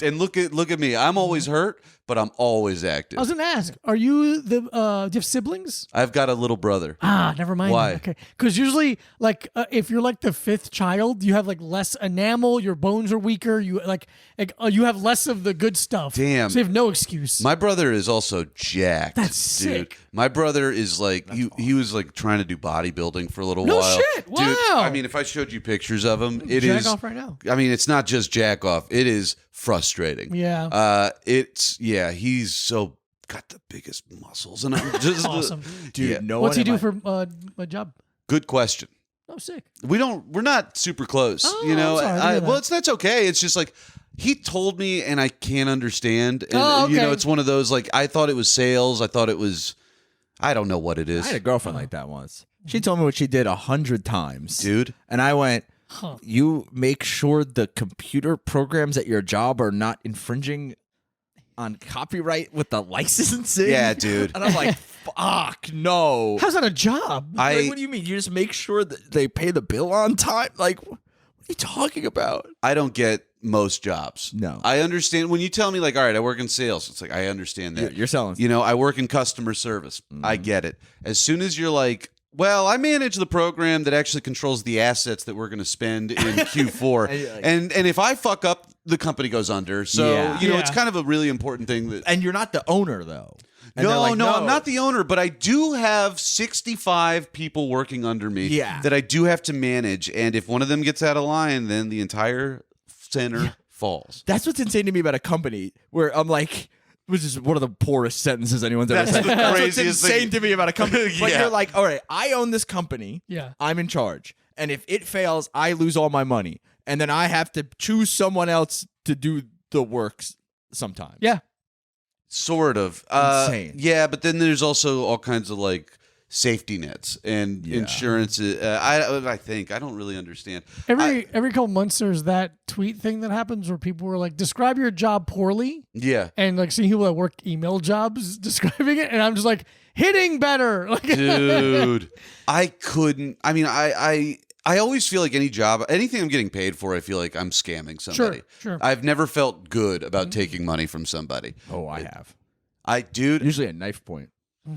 And look at me. I'm always hurt, but I'm always active. I was going to ask, are you do you have siblings? I've got a little brother. Ah, never mind. Why? Okay. Because usually, like, if you're like the fifth child, you have like less enamel, your bones are weaker, you you have less of the good stuff. Damn. So you have no excuse. My brother is also jacked. That's dude. sick. My brother is like he was like trying to do bodybuilding for a little No while. shit. Dude, Wow. I mean, if I showed you pictures of him, it is Jack off right now. I mean, it's not just jack off. It is frustrating. Yeah. He's so got the biggest muscles, and I'm just Awesome. Dude, Yeah. no What's one he in do my- for a job? Good question. Oh, sick. We're not super close. Oh, you know, I'm sorry, I didn't hear that. that's okay. It's just like he told me, and I can't understand. And Oh, you know, okay. it's one of those like I thought it was sales. I thought it was. I don't know what it is, I had a girlfriend like that once. She told me what she did 100 times. dude. And I went, Huh. you make sure the computer programs at your job are not infringing on copyright with the licensing? Yeah, dude. And I'm like, fuck, no. How's that a job? Like, what do you mean? You just make sure that they pay the bill on time? Like, what are you talking about? I don't get most jobs. No. I understand when you tell me like, all right, I work in sales. It's like I understand that. You're selling. You know, I work in customer service. I get it. As soon as you're like, well, I manage the program that actually controls the assets that we're going to spend in Q4, And you're like- and if I fuck up, the company goes under. So Yeah. you know, Yeah. it's kind of a really important thing that. And you're not the owner, though. And they're No, like, no, I'm not the owner, but I do have 65 people working under me Yeah. that I do have to manage. And if one of them gets out of line, then the entire center falls. That's what's insane to me about a company where I'm like, which is one of the poorest sentences anyone's ever That's said. the That's what's craziest insane thing. to me about a company. But Yeah. you're like, all right, I own this company. Yeah. I'm in charge. And if it fails, I lose all my money. And then I have to choose someone else to do the works sometimes. Yeah. Sort of. Insane. Yeah, but then there's also all kinds of like safety nets and Yeah. insurance. I think I don't really understand. Every couple months, there's that tweet thing that happens where people were like, "Describe your job poorly," Yeah, and like seeing people that work email jobs describing it, and I'm just like, hitting better. Like, dude, I couldn't. I mean, I always feel like anything I'm getting paid for, I feel like I'm scamming somebody. Sure. I've never felt good about taking money from somebody. Oh, I have. Dude. Usually a knife point.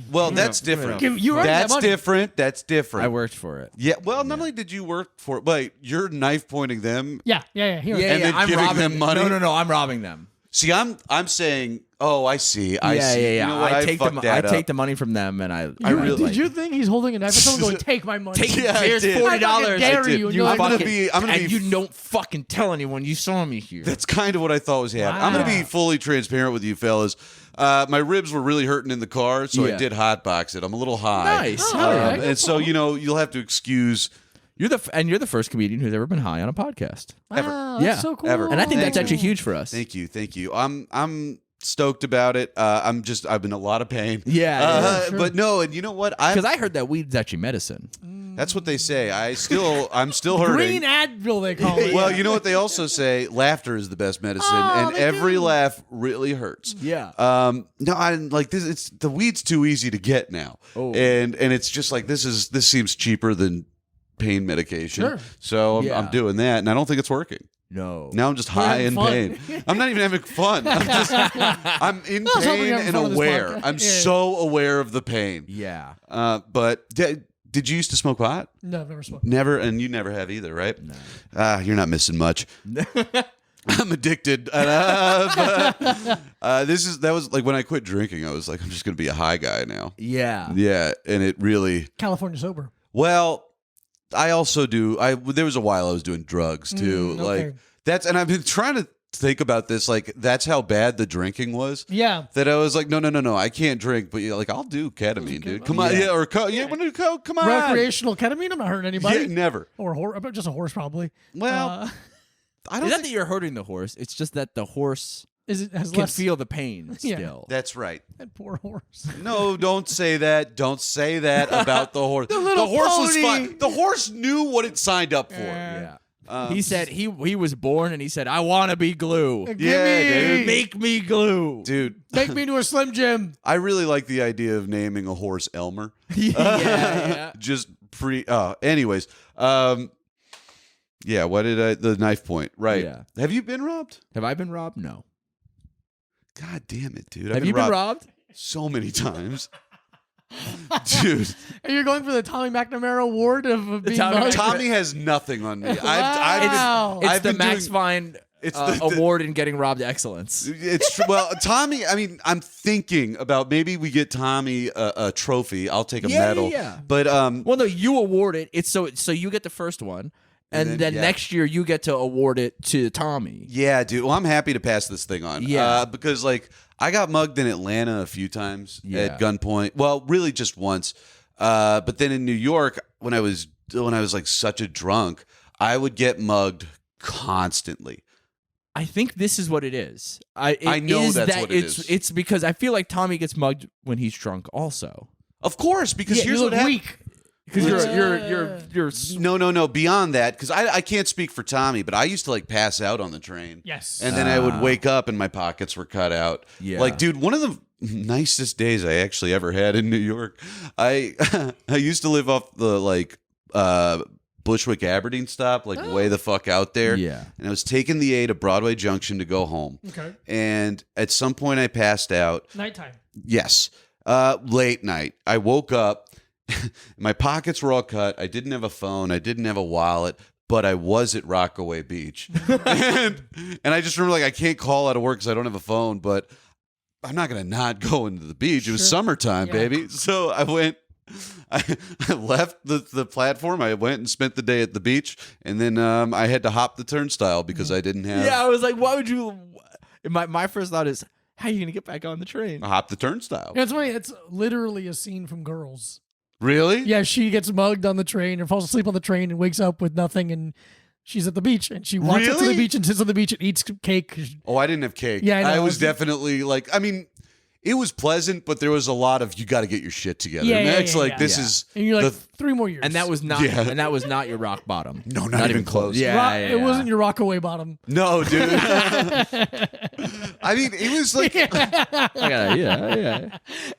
Well, that's different. You earned that That's money. different. That's different. I worked for it. Yeah. Well, not only did you work for it, but you're knife pointing them. Yeah. Here. Yeah, And then I'm giving robbing them money? No, I'm robbing them. See, I'm saying, oh, I see. I yeah, see. yeah, yeah. You know what? I take the fucked that I take up. the money from them, and I really- Did you think he's holding a knife at someone going, "Take my money"? take Yeah, I here's did. $40. I fucking dare you. You I'm gonna fucking- be- I'm gonna and be- you don't fucking tell anyone you saw me here. That's kind of what I thought was happening. I'm going to be Wow. fully transparent with you, fellas. My ribs were really hurting in the car, so I Yeah. did hotbox it. I'm a little high. Nice. Oh, Hell yeah. alright. And so, you know, you'll have to excuse. You're the first comedian who's ever been high on a podcast. Wow, Yeah, that's so cool. ever. And I think Thank that's you. actually huge for us. Thank you. I'm stoked about it. I've been in a lot of pain. Yeah, sure. But no, and you know what? because I heard that weed's actually medicine. That's what they say. I'm still hurting. Green Advil, they call it. Well, you know what they also say? Laughter is the best medicine, Oh, and they every do. laugh really hurts. Yeah. No, I like this. It's the weed's too easy to get now, Oh. and it's just like this seems cheaper than pain medication. Sure. So I'm Yeah. doing that, and I don't think it's working. No. Now I'm just high in having pain. I'm not even having fun. I'm in I was hoping pain you were having and fun with this aware. podcast. I'm Yeah. so aware of the pain. Yeah. But did you used to smoke pot? No, I've never smoked. Never, and you never have either, right? No. You're not missing much. I'm addicted. That was like when I quit drinking. I was like, I'm just gonna be a high guy now. Yeah. Yeah, and it really. California sober. Well, I also do. There was a while I was doing drugs too. okay. Like that's, and I've been trying to think about this. Like that's how bad the drinking was. Yeah. That I was like, no, I can't drink. But you're like, I'll do ketamine, dude. Come on, Yeah. yeah, or want to do coke? Come on, Recreational ketamine. I'm not hurting anybody. Yeah, never. Or just a horse, probably. Well, I don't It's not think that you're hurting the horse. It's just that the horse has can less feel the pain Yeah. still. that's right. that poor horse. No, don't say that. Don't say that about the horse. The little horse was pony. fine. The horse knew what it signed up for. Yeah. He said he was born and he said, I want to be glue. dude. Make me glue. Dude, Make me into a Slim Jim. I really like the idea of naming a horse Elmer. yeah. Just anyways. Yeah, what did the knife point? Right. Yeah. Have you been robbed? Have I been robbed? No. God damn it, dude. Have you been robbed? so many times. Dude. Are you going for the Tommy McNamara award of being Tommy mugged? Tommy has nothing on me. Wow. It's I've the been Max doing- Fine award in getting robbed excellence. It's true. Well, Tommy, I mean, I'm thinking about maybe we get Tommy a trophy. I'll take a medal. Yeah. But Well, no, you award it. It's so you get the first one, and then next year you get to award it to Tommy. yeah, dude. Well, I'm happy to pass this thing on. Yeah. Because like I got mugged in Atlanta a few times Yeah. at gunpoint. Well, really just once. But then in New York, when I was like such a drunk, I would get mugged constantly. I think this is what it is. I know that's what it is. It's because I feel like Tommy gets mugged when he's drunk also. Of course, because Yeah, here's you what look happened. weak. Because you're No. Beyond that, because I can't speak for Tommy, but I used to like pass out on the train. Yes. And then I would wake up and my pockets were cut out. Yeah. Like, dude, one of the nicest days I actually ever had in New York. I used to live off the like Bushwick Aberdeen stop, like way the fuck out there. Yeah. And I was taking the A to Broadway Junction to go home. Okay. And at some point I passed out. Nighttime. Yes. Late night. I woke up. My pockets were all cut. I didn't have a phone. I didn't have a wallet, but I was at Rockaway Beach. and I just remember, like, I can't call out of work because I don't have a phone, but I'm not going to not go into the beach. It was summertime, Yeah. baby. So I went. I left the platform. I went and spent the day at the beach, and then I had to hop the turnstile because I didn't have. Yeah, I was like, why would you? My first thought is, how are you gonna get back on the train? Hop the turnstile. Yeah, it's funny. It's literally a scene from Girls. Really? Yeah, she gets mugged on the train and falls asleep on the train and wakes up with nothing, and she's at the beach and she walks up to the Really? beach and sits on the beach and eats cake. Oh, I didn't have cake. Yeah, I know. I was definitely like, I mean, it was pleasant, but there was a lot of you got to get your shit together. Yeah, and yeah, that's yeah, like yeah. this Yeah. is And you're like, the- 3 more years. And that was not. Yeah. And that was not your rock bottom. No, not even close. Yeah, It wasn't your Rockaway bottom. no, dude. I mean, it was like Yeah.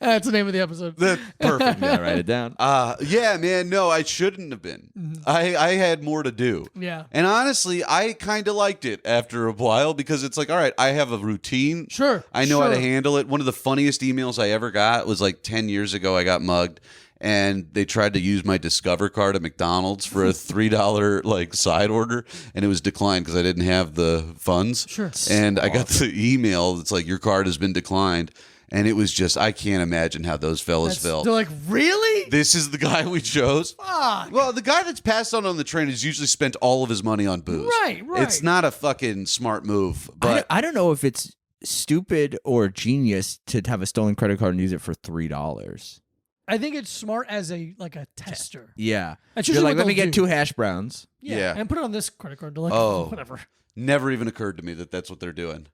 That's the name of the episode. perfect. Yeah, write it down. Yeah, man. No, I shouldn't have been. I had more to do. Yeah. And honestly, I kind of liked it after a while because it's like, all right, I have a routine. Sure. I know how to sure. handle it. One of the funniest emails I ever got was like 10 years ago. I got mugged and they tried to use my Discover card at McDonald's for a $3 like side order, and it was declined because I didn't have the funds. Sure. And I got the email that's like, your card has been declined. And it was just, I can't imagine how those fellas felt. They're like, really? This is the guy we chose. Fuck. Well, the guy that's passed out on the train has usually spent all of his money on booze. Right. It's not a fucking smart move. But I don't know if it's stupid or genius to have a stolen credit card and use it for $3. I think it's smart as a tester. Yeah. That's You're usually like, what let me they'll get do. 2 hash browns. Yeah. And put it on this credit card. They're like, Oh. whatever. never even occurred to me that that's what they're doing.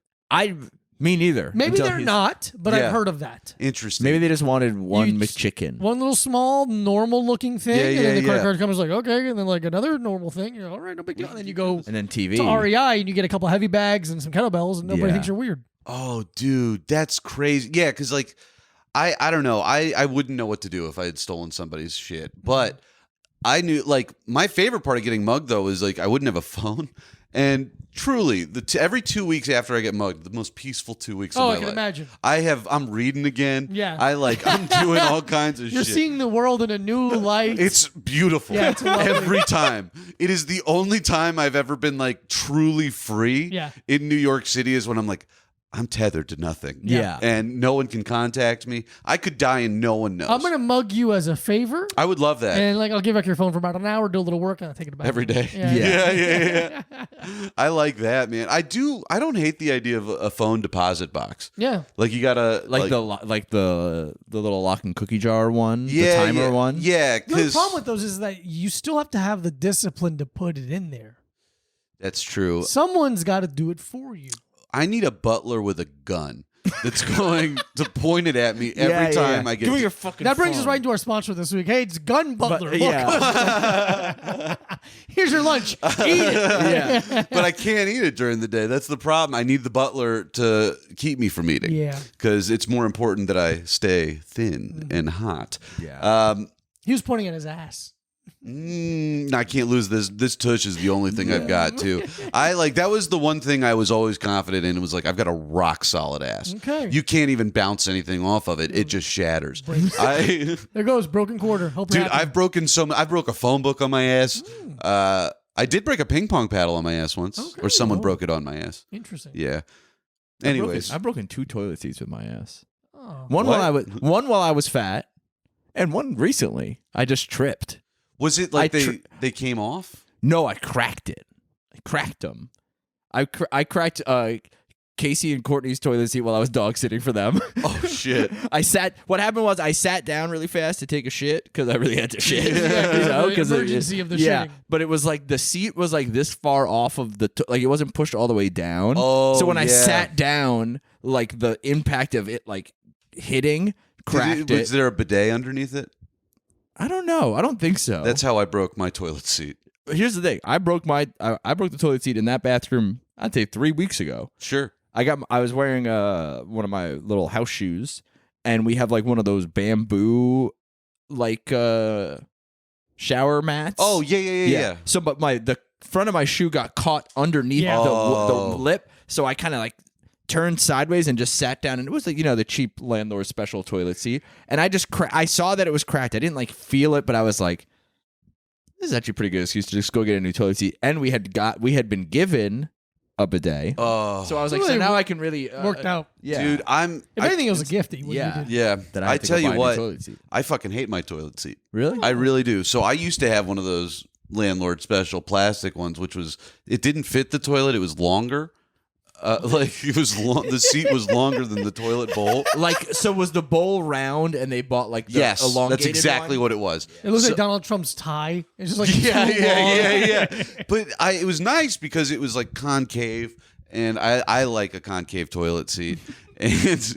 Me neither. Maybe until they're he's- not, but Yeah. I've heard of that. Interesting. Maybe they just wanted one You- McChicken. One little small, normal looking thing, Yeah, and then the yeah, credit yeah. card comes like, okay, and then like another normal thing. You're all right, no big deal. And then you go And then TV. to REI and you get a couple heavy bags and some kettlebells, and nobody Yeah. thinks you're weird. Oh, dude, that's crazy. Yeah, because like, I don't know. I wouldn't know what to do if I had stolen somebody's shit. But I knew, like, my favorite part of getting mugged though is like I wouldn't have a phone. And truly, every 2 weeks after I get mugged, the most peaceful 2 weeks of Oh, my I can life. imagine. I'm reading again. Yeah. I'm doing all kinds of You're shit. seeing the world in a new light. It's beautiful. Yeah, it's lovely. Every time. It is the only time I've ever been like truly free Yeah. in New York City is when I'm like, I'm tethered to nothing. Yeah. And no one can contact me. I could die and no one knows. I'm gonna mug you as a favor, I would love that. and like I'll give back your phone for about an hour, do a little work, and I'll take it back Every day. Yeah. Yeah. I like that, man. I don't hate the idea of a phone deposit box. Yeah. Like you gotta the little lock and cookie jar one, yeah, the timer yeah, one. Yeah, The only because problem with those is that you still have to have the discipline to put it in there. that's true. Someone's got to do it for you. I need a butler with a gun. that's going to point it at me every time I get. Give me your fucking. That brings us phone. right into our sponsor this week. Hey, it's Gun Butler. But, Look. yeah. Here's your lunch. Eat it. Yeah. But I can't eat it during the day. That's the problem. I need the butler to keep me from eating. Yeah. Because it's more important that I stay thin and hot. Yeah. He was pointing at his ass. I can't lose this. This tush is the only thing I've got too. That was the one thing I was always confident in. It was like, I've got a rock solid ass. Okay. You can't even bounce anything off of it. It just shatters. There goes broken quarter. Hope you're Dude, happy. I've broken I broke a phone book on my ass. I did break a ping pong paddle on my ass once, Okay. or someone broke it on my ass. Interesting. Yeah. Anyways, I've broken 2 toilet seats with my ass. Oh. One What? while I was fat, and one recently. I just tripped. was it like they came off? No, I cracked it. I cracked them. I cracked Casey and Courtney's toilet seat while I was dog sitting for them. Oh shit! What happened was I sat down really fast to take a shit because I really had to shit. Yeah, the 'cause emergency of the yeah, shitting. but it was like the seat was like this far off of the like it wasn't pushed all the way down. Oh, so when I yeah. sat down, like the impact of it like hitting cracked Was it. there a bidet underneath it? I don't know. I don't think so. That's how I broke my toilet seat. Here's the thing. I broke the toilet seat in that bathroom. I'd say 3 weeks ago. Sure. I was wearing one of my little house shoes, and we have like one of those bamboo like shower mats. Oh yeah. So, but the front of my shoe got caught underneath Yeah. the lip, so I kind of like turned sideways and just sat down, and it was like the cheap landlord special toilet seat, and I just I saw that it was cracked. I didn't like feel it, but I was like, this is actually a pretty good excuse to just go get a new toilet seat, and we had been given a bidet. Oh, So I was like, Really so now I can really Worked out. Yeah, dude, If anything, it was a gift that you Yeah. did. yeah. That I have to tell go you buy a new what, toilet seat. I fucking hate my toilet seat. Really? I really do. So I used to have one of those landlord special plastic ones, which was it didn't fit the toilet. It was longer. Like it was the seat was longer than the toilet bowl. Like, so was the bowl round, and they bought like the Yes, elongated that's exactly one? what it was. It looks So- like Donald Trump's tie. It's just like yeah, too long. yeah. But it was nice because it was like concave, and I like a concave toilet seat. And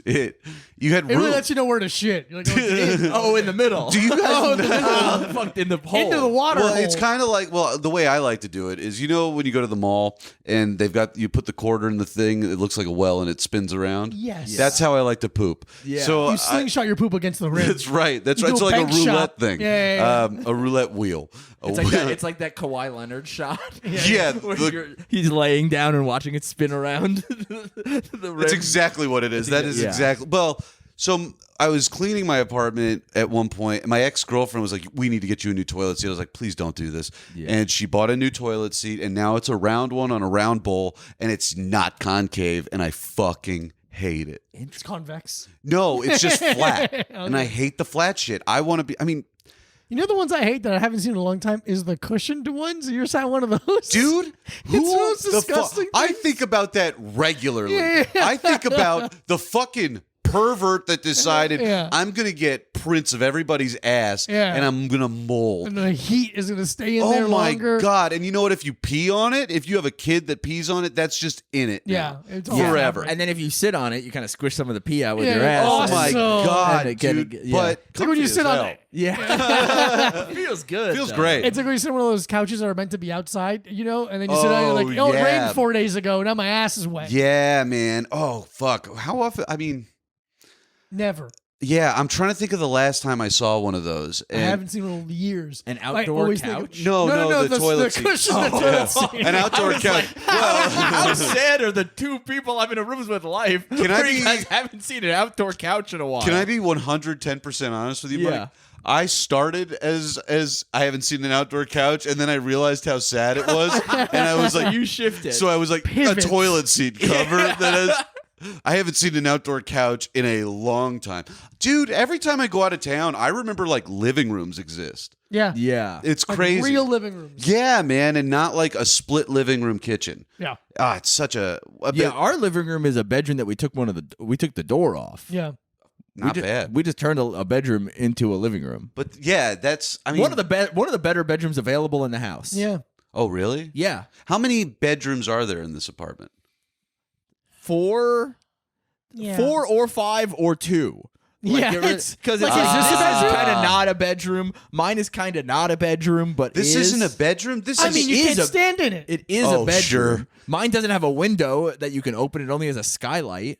you had It really room. lets you know where to shit. You're like, Oh, in the middle. Do you guys Fucked in the hole. into the water Well, hole. it's kind of like the way I like to do it is when you go to the mall and you put the quarter in the thing, it looks like a well and it spins around. Yes. That's how I like to poop. Yeah. So You slingshot your poop against the rim. that's right. That's You right. do It's a like a bank roulette shot. thing. Yeah. A roulette wheel. It's like that Kawhi Leonard shot. Yeah, Where he's laying down and watching it spin around. the rim. That's exactly what it is. That is Yeah. exactly. Well, so I was cleaning my apartment at one point, and my ex-girlfriend was like, "We need to get you a new toilet seat." I was like, "Please don't do this." Yeah. And she bought a new toilet seat, and now it's a round one on a round bowl, and it's not concave, and I fucking hate it. It's convex. No, it's just flat, and I hate the flat shit. I want to be. I mean, You know the ones I hate that I haven't seen in a long time is the cushioned ones. You ever had one of those, dude, It's the most the disgusting I thing. think about that regularly. Yeah. I think about the fucking pervert that decided Yeah. I'm gonna get prints of everybody's ass Yeah. and I'm gonna mold. and the heat is gonna stay in Oh there my longer. god! And you know what? If you pee on it, if you have a kid that pees on it, that's just in it. Yeah, now. it's all forever. fabric. And then if you sit on it, you kind of squish some of the pee out with Yeah, your ass. Oh Awesome. my So- god, And it dude! yeah. But It's like when you comfy sit as on hell. it. Yeah. Feels good. Feels though. great. It's like when you sit on one of those couches that are meant to be outside, and then you sit on it Oh, like, it yeah. rained 4 days ago, now my ass is wet. Yeah, man. Oh fuck! How often? I mean, Never. yeah. I'm trying to think of the last time I saw one of those. I And haven't seen one in years. An I outdoor always think of- couch? No, the toilet seat. cushion, the Oh, toilet yeah. seat. An outdoor couch. How sad are the two people I'm in a room with life? Can I where you be- guys haven't seen an outdoor couch in a while? Can I be 110% honest with you, buddy? Yeah. I started as I haven't seen an outdoor couch, and then I realized how sad it was, and I was like, You shifted. so I was like Pivot. a toilet seat cover that is. I haven't seen an outdoor couch in a long time, dude. Every time I go out of town, I remember like living rooms exist. Yeah. Yeah. It's Like crazy. real living rooms. Yeah, man, and not like a split living room kitchen. Yeah. Ah, it's such a Yeah, bit, our living room is a bedroom that we took the door off. Yeah. not we just, bad. We just turned a bedroom into a living room. But yeah, that's I mean, One of the better bedrooms available in the house. Yeah. oh really? Yeah. How many bedrooms are there in this apartment? 4. Yeah. 4 or 5 or 2. Yeah, because like, is this a bedroom? kind of not a bedroom. Mine is kind of not a bedroom, but This is. isn't a bedroom. This I is mean, you is can't a- stand in it. It is Oh, a bedroom. sure. Mine doesn't have a window that you can open. It only has a skylight.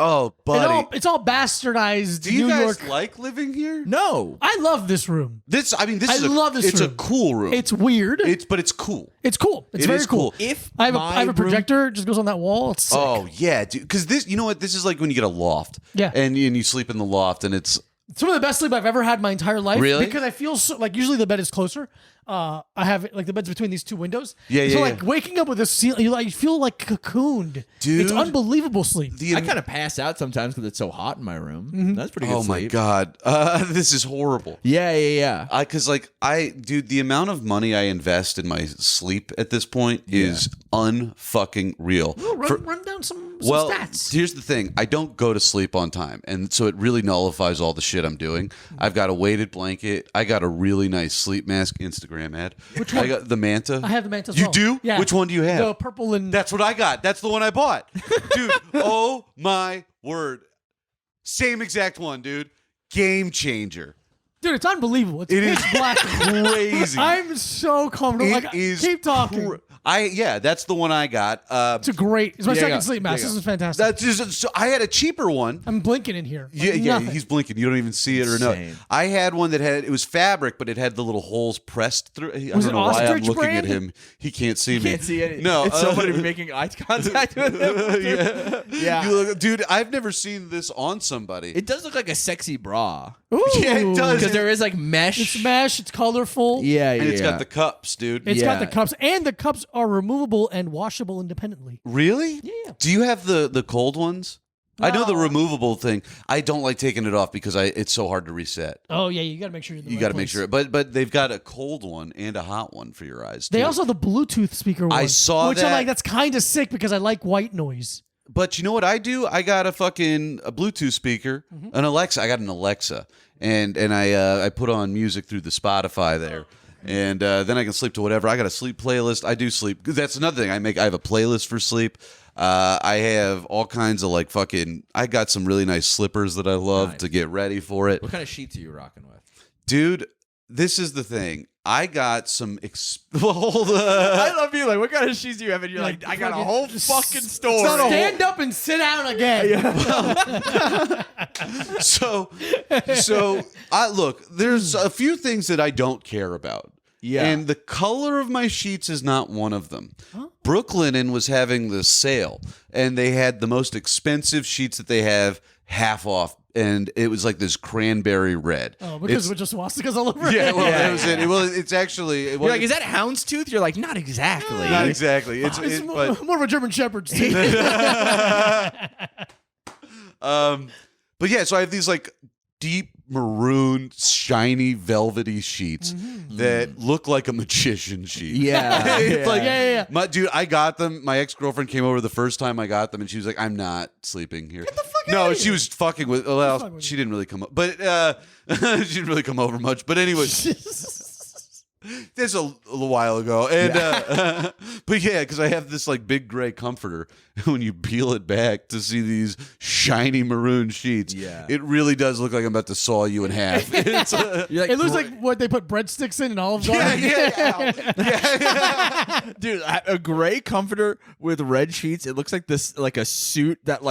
oh, buddy. It's all bastardized. Do you New guys York. like living here? No. I love this room. This I is love this it's room. a cool room. It's weird. but it's cool. It's cool. It's It very is cool. cool. If I have my a room- projector. It just goes on that wall. It's sick. Oh yeah, dude. Because you know what? This is like when you get a loft. Yeah. And you sleep in the loft, and it's Some of the best sleep I've ever had in my entire life. Really? Because I feel so, like usually the bed is closer. I have like the bed's between these two windows. Yeah, So yeah, like yeah. waking up with a ceiling, you feel like cocooned. Dude. It's unbelievable sleep. I kind of pass out sometimes because it's so hot in my room. That's pretty good. oh my sleep. god, this is horrible. Yeah. Because dude, the amount of money I invest in my sleep at this point is unfucking real. Well, run down some stats. Here's the thing: I don't go to sleep on time, and so it really nullifies all the shit I'm doing. I've got a weighted blanket. I got a really nice sleep mask. Instagram ad. Which one? I got the Manta. I have the Manta as You well. do? Yeah. Which one do you have? The purple and That's what I got. That's the one I bought, dude. Oh my word! Same exact one, dude. Game changer. dude, it's unbelievable. It's It is pitch black. crazy. I'm so comfortable. It Like, is keep talking. that's the one I got. It's a great. It's my Yeah, second yeah. sleep mask. Yeah, This yeah. is fantastic. That's just, so I had a cheaper one. I'm blinking in here. Like, Yeah, nothing. he's blinking. You don't even see it or Insane. no. I had one that it was fabric, but it had the little holes pressed through. I Was don't it know why I'm ostrich looking brand? at him. He can't see me. Can't see it. No, it's somebody making eye contact with him. yeah, Yeah. You look- dude, I've never seen this on somebody. It does look like a sexy bra Ooh. Yeah, it does. because there is like mesh. It's mesh. It's colorful. Yeah, and it's got the cups, dude. It's got Yeah. the cups, and the cups are removable and washable independently. Really? Yeah. Do you have the cold ones? I know the No. removable thing. I don't like taking it off because it's so hard to reset. Oh yeah, you got to make sure you're in the You right got to make place. sure. But they've got a cold one and a hot one for your eyes. They too. also have the Bluetooth speaker one. I saw which that. I'm like, that's kind of sick because I like white noise. But you know what I do? I got a Bluetooth speaker, an Alexa. I got an Alexa, and I put on music through the Spotify there, and then I can sleep to whatever. I got a sleep playlist. I do sleep. That's another thing. I have a playlist for sleep. I have all kinds of I got some really nice slippers that I love Nice. to get ready for it, What kind of sheets are you rocking with? dude. This is the thing. I got some. Hold I love you. Like, what kind of sheets do you have? And you're like, I got a fucking- whole fucking store. not a whole- Stand up and sit down again. so I look, there's a few things that I don't care about. Yeah. And the color of my sheets is not one of them. Brooklinen was having the sale, and they had the most expensive sheets that they have half off, and it was like this cranberry red. Oh, because we're just swastikas all over. Yeah, it. well, Yeah, that was it. Well, it's actually it You're wasn't- like, is that houndstooth? You're like, not exactly. not exactly. It's more, But more of a German Shepherd's too. but yeah, so I have these deep maroon, shiny, velvety sheets that look like a magician sheet. Yeah. It's like, Yeah. dude, I got them. My ex-girlfriend came over the first time I got them, and she was like, "I'm not sleeping here." Get the fuck outta she here. was fucking with. Well, she didn't really come up, but she didn't really come over much. But anyway. This a little while ago, and but yeah, because I have this big gray comforter. When you peel it back to see these shiny maroon sheets, Yeah. it really does look like I'm about to saw you in half. It's, You're like, It looks like what they put breadsticks in and Olive yeah, Garden. yeah. dude, a gray comforter with red sheets. It looks like this, like a suit that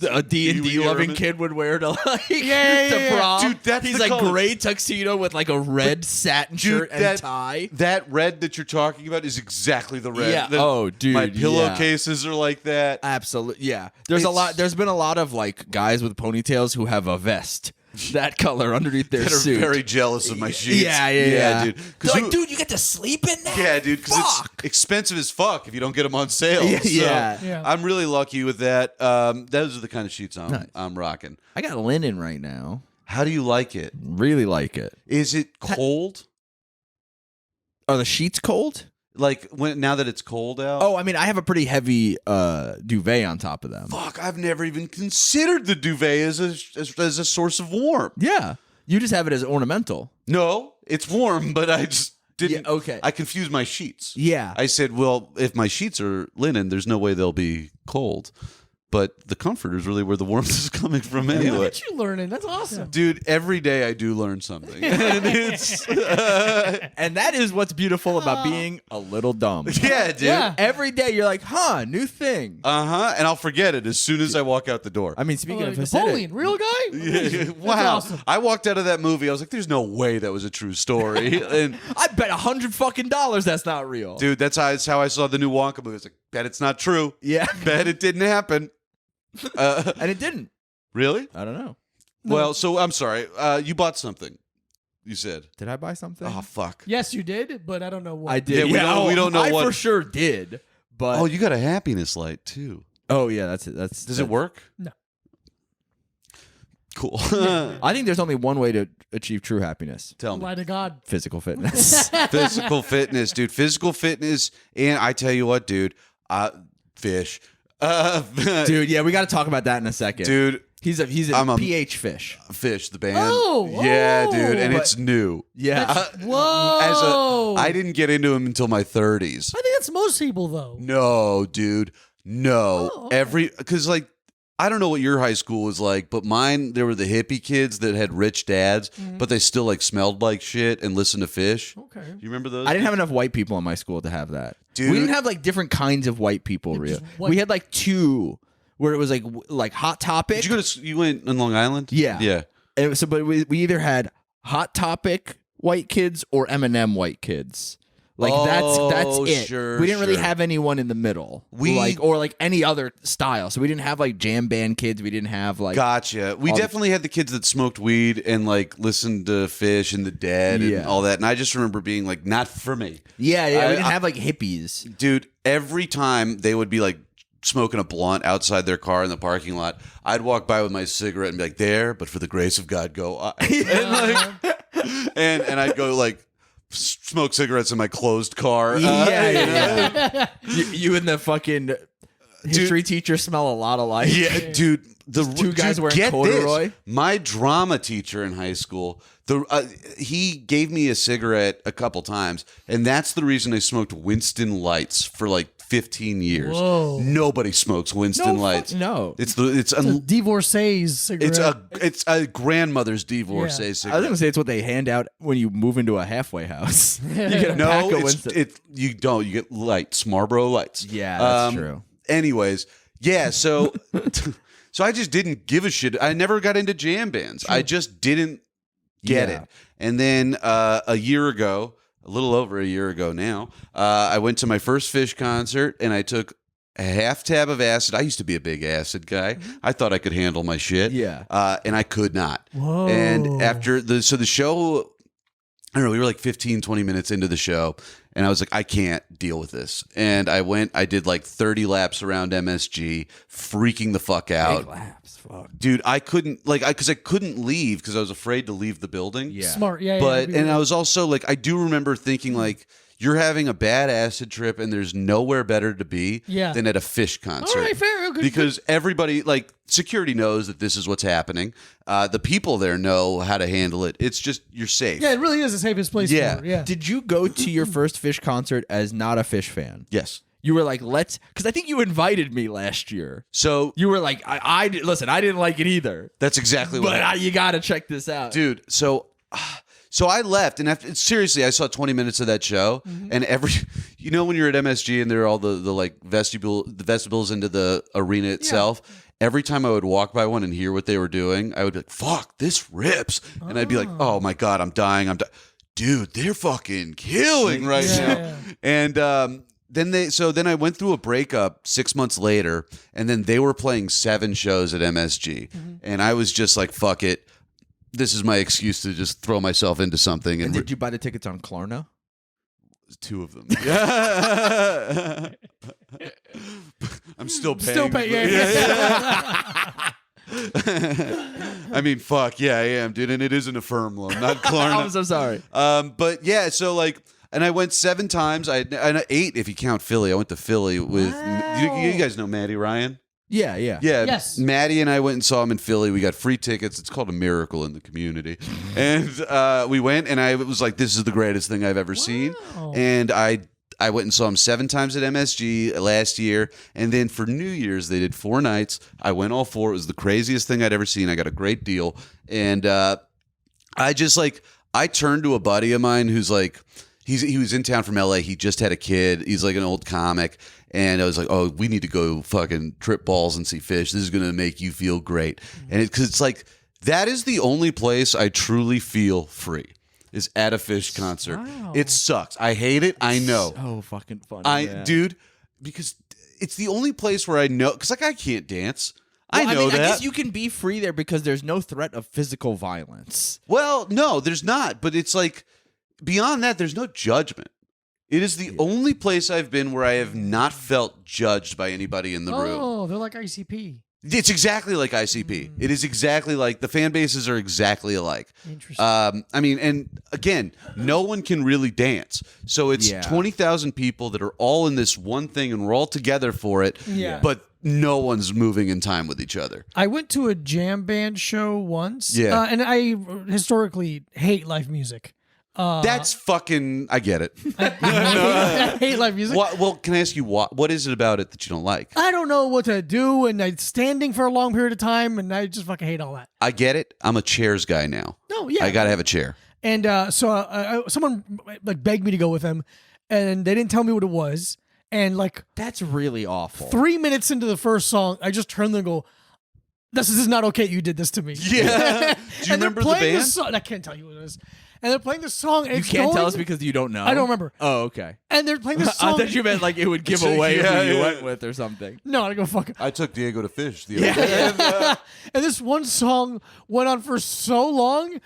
a D&D Pee Wee loving Herman. kid would wear to yeah, to yeah. prom. Dude, that's he's the like color. gray tuxedo with a red satin shirt and tie. That red that you're talking about is exactly the red. Yeah. that- Oh, dude, my yeah. pillowcases are like that. Absolutely, yeah. There's been a lot of guys with ponytails who have a vest that color underneath their That are suit. very jealous of my sheets. Yeah, dude. They're like, dude, you get to sleep in that? Yeah, dude, because it's Fuck. expensive as fuck if you don't get them on sale. Yeah, So yeah. Yeah. I'm really lucky with that. Those are the kind of sheets I'm rocking. I got linen right now. How do you like it? Really like it. Is it cold? Are the sheets cold? Now that it's cold out? Oh, I mean, I have a pretty heavy duvet on top of them. fuck! I've never even considered the duvet as a source of warmth. Yeah. You just have it as ornamental. No, it's warm, but I just didn't. Yeah, okay. I confused my sheets. Yeah. I said, well, if my sheets are linen, there's no way they'll be cold. but the comforter is really where the warmth is coming from anyway. Look at you learning. That's awesome. Dude, every day I do learn something. And it's And that is what's beautiful about being a little dumb. yeah, dude. Yeah. Every day you're like, huh, new thing. And I'll forget it as soon as I walk out the door. I mean, speaking of Napoleon, real guy? Yeah, wow. awesome. I walked out of that movie. I was like, there's no way that was a true story. And I bet $100 fucking that's not real. dude, that's how I saw the new Wonka movie. I was like, bet it's not true. Yeah. Bet it didn't happen. And it didn't. Really? I don't know. Well, so I'm sorry. You bought something. You said. Did I buy something? Oh fuck. Yes, you did, but I don't know what. I did. Yeah, we don't know I what. for sure did. But Oh, you got a happiness light too. oh yeah, that's it. Does it work? No. Cool. I think there's only one way to achieve true happiness: Tell me. Lie to God. physical fitness. Physical fitness, dude. Physical fitness, and I tell you what, dude. Fish. Dude, yeah, we got to talk about that in a second. Dude, he's a I'm a- PH fish. Fish, the band. Oh, yeah, oh. dude, and But- it's new. Yeah. Whoa. I didn't get into him until my 30s. I think that's most people, though. No, dude. No. Oh, okay. Because, like, I don't know what your high school was like, but mine, there were the hippie kids that had rich dads, but they still, like, smelled like shit and listened to Fish. Okay. You remember those? I didn't have enough white people in my school to have that. Dude. We didn't have like different kinds of white people. Real. just white- We had like two where it was like Hot Topic. Did you go to, you went in Long Island? Yeah. Yeah. And so, but we either had Hot Topic white kids or Eminem white kids. Like Oh, that's it. sure, We didn't really sure. have anyone in the middle. Or any other style. So we didn't have like jam band kids. We didn't have like Gotcha. We all the- definitely had the kids that smoked weed and like listened to Fish and the Dead and Yeah. all that. And I just remember being like, not for me. Yeah, we didn't I- have like hippies. Dude, every time they would be like smoking a blunt outside their car in the parking lot, I'd walk by with my cigarette and be like, there, but for the grace of God, go I. and I'd go like smoke cigarettes in my closed car. Yeah. You and the fucking history teacher smell a lot alike. Yeah, dude. The two guys dude, wearing get corduroy. This. My drama teacher in high school, he gave me a cigarette a couple times, and that's the reason I smoked Winston Lights for like 15 years. Whoa. Nobody smokes Winston No, Lights. no. It's Divorcee's cigarette. it's a grandmother's divorcee Yeah. I was cigarette. gonna say it's what they hand out when you move into a halfway house. You get a pack No, of Winston. you don't. You get lights, Marlboro Lights. Yeah, that's true. Anyways, yeah. So, so I just didn't give a shit. I never got into jam bands. I just didn't get Yeah. it. And then a year ago, a little over a year ago now, I went to my first Fish concert and I took a half tab of acid. I used to be a big acid guy. I thought I could handle my shit. Yeah. And I could not. Whoa. And after the show, I don't know, we were like 15, 20 minutes into the show, and I was like, I can't deal with this. And I did like 30 laps around MSG, freaking the fuck out. Big laps. Fuck. Dude, I couldn't, because I couldn't leave because I was afraid to leave the building. Yeah. Smart. Yeah. But, yeah, and I was also like, I do remember thinking like, you're having a bad acid trip and there's nowhere better to be Yeah. than at a Fish concert. All right, fair. Good. Because everybody, like, security knows that this is what's happening. The people there know how to handle it. It's just, you're safe. Yeah, it really is the safest place Yeah. for it. Yeah. Did you go to your first Fish concert as not a Fish fan? Yes. You were like, because I think you invited me last year. So You were like, listen, I didn't like it either, that's exactly what but you got to check this out. dude. So I left, and after, seriously, I saw 20 minutes of that show, and when you're at MSG and there are all the like vestibules into the arena itself. Every time I would walk by one and hear what they were doing, I would be like, "Fuck, this rips," and I'd be like, "Oh my god, I'm dying, dude, they're fucking killing right Yeah, now." yeah. And then I went through a breakup 6 months later, and then they were playing 7 shows at MSG, and I was just like, "Fuck it." This is my excuse to just throw myself into something. And And did you buy the tickets on Klarna? 2 of them. I'm still paying. Still pay. Yeah. I mean, fuck yeah, I am, dude. And it isn't a firm loan, not Klarna. I'm so sorry. But yeah, so like, and I went 7 times. I 8 if you count Philly. I went to Philly with you guys know Maddie Ryan. Yeah. Yeah, Yes. Maddie and I went and saw him in Philly. We got free tickets. It's called a miracle in the community. And we went, and I was like, "This is the greatest thing I've ever seen." Wow. And I I went and saw them 7 times at MSG last year, and then for New Year's they did 4 nights. I went all 4. It was the craziest thing I'd ever seen. I got a great deal, and I just like I turned to a buddy of mine who's like he was in town from LA. He just had a kid. He's like an old comic, and I was like, oh, we need to go fucking trip balls and see Fish. This is gonna make you feel great, and because it's like that is the only place I truly feel free. Is at a Fish concert. Wow. It sucks. I hate it. I know. So fucking funny. Dude, because it's the only place where I know. Because like I can't dance. I know mean, that. I guess you can be free there because there's no threat of physical violence. Well, no, there's not. But it's like beyond that, there's no judgment. It is the only place I've been where I have not felt judged by anybody in the room. Oh, they're like ICP. It's exactly like ICP. It is exactly like the fan bases are exactly alike. Interesting. I mean, and again, no one can really dance. So it's 20,000 people that are all in this one thing and we're all together for it. Yeah. But no one's moving in time with each other. I went to a jam band show once. Yeah. And I historically hate live music. That's fucking, I get it. I hate live music. Well, can I ask you, what is it about it that you don't like? I don't know what to do, and I'm standing for a long period of time, and I just fucking hate all that. I get it. I'm a chairs guy now. No, yeah. I got to have a chair. And so someone like begged me to go with them, and they didn't tell me what it was. And like That's really awful. 3 minutes into the first song, I just turned there and go, this is not okay. You did this to me. Yeah. Do you remember the band? I can't tell you what it is. And they're playing the song. And You it's can't going, tell us because you don't know. I don't remember. Oh, okay. And they're playing the I song. thought you meant like it would give away Yeah, who you yeah. went with or something. No, I go fuck it. I took Diego to Fish the other day. And this one song went on for so long,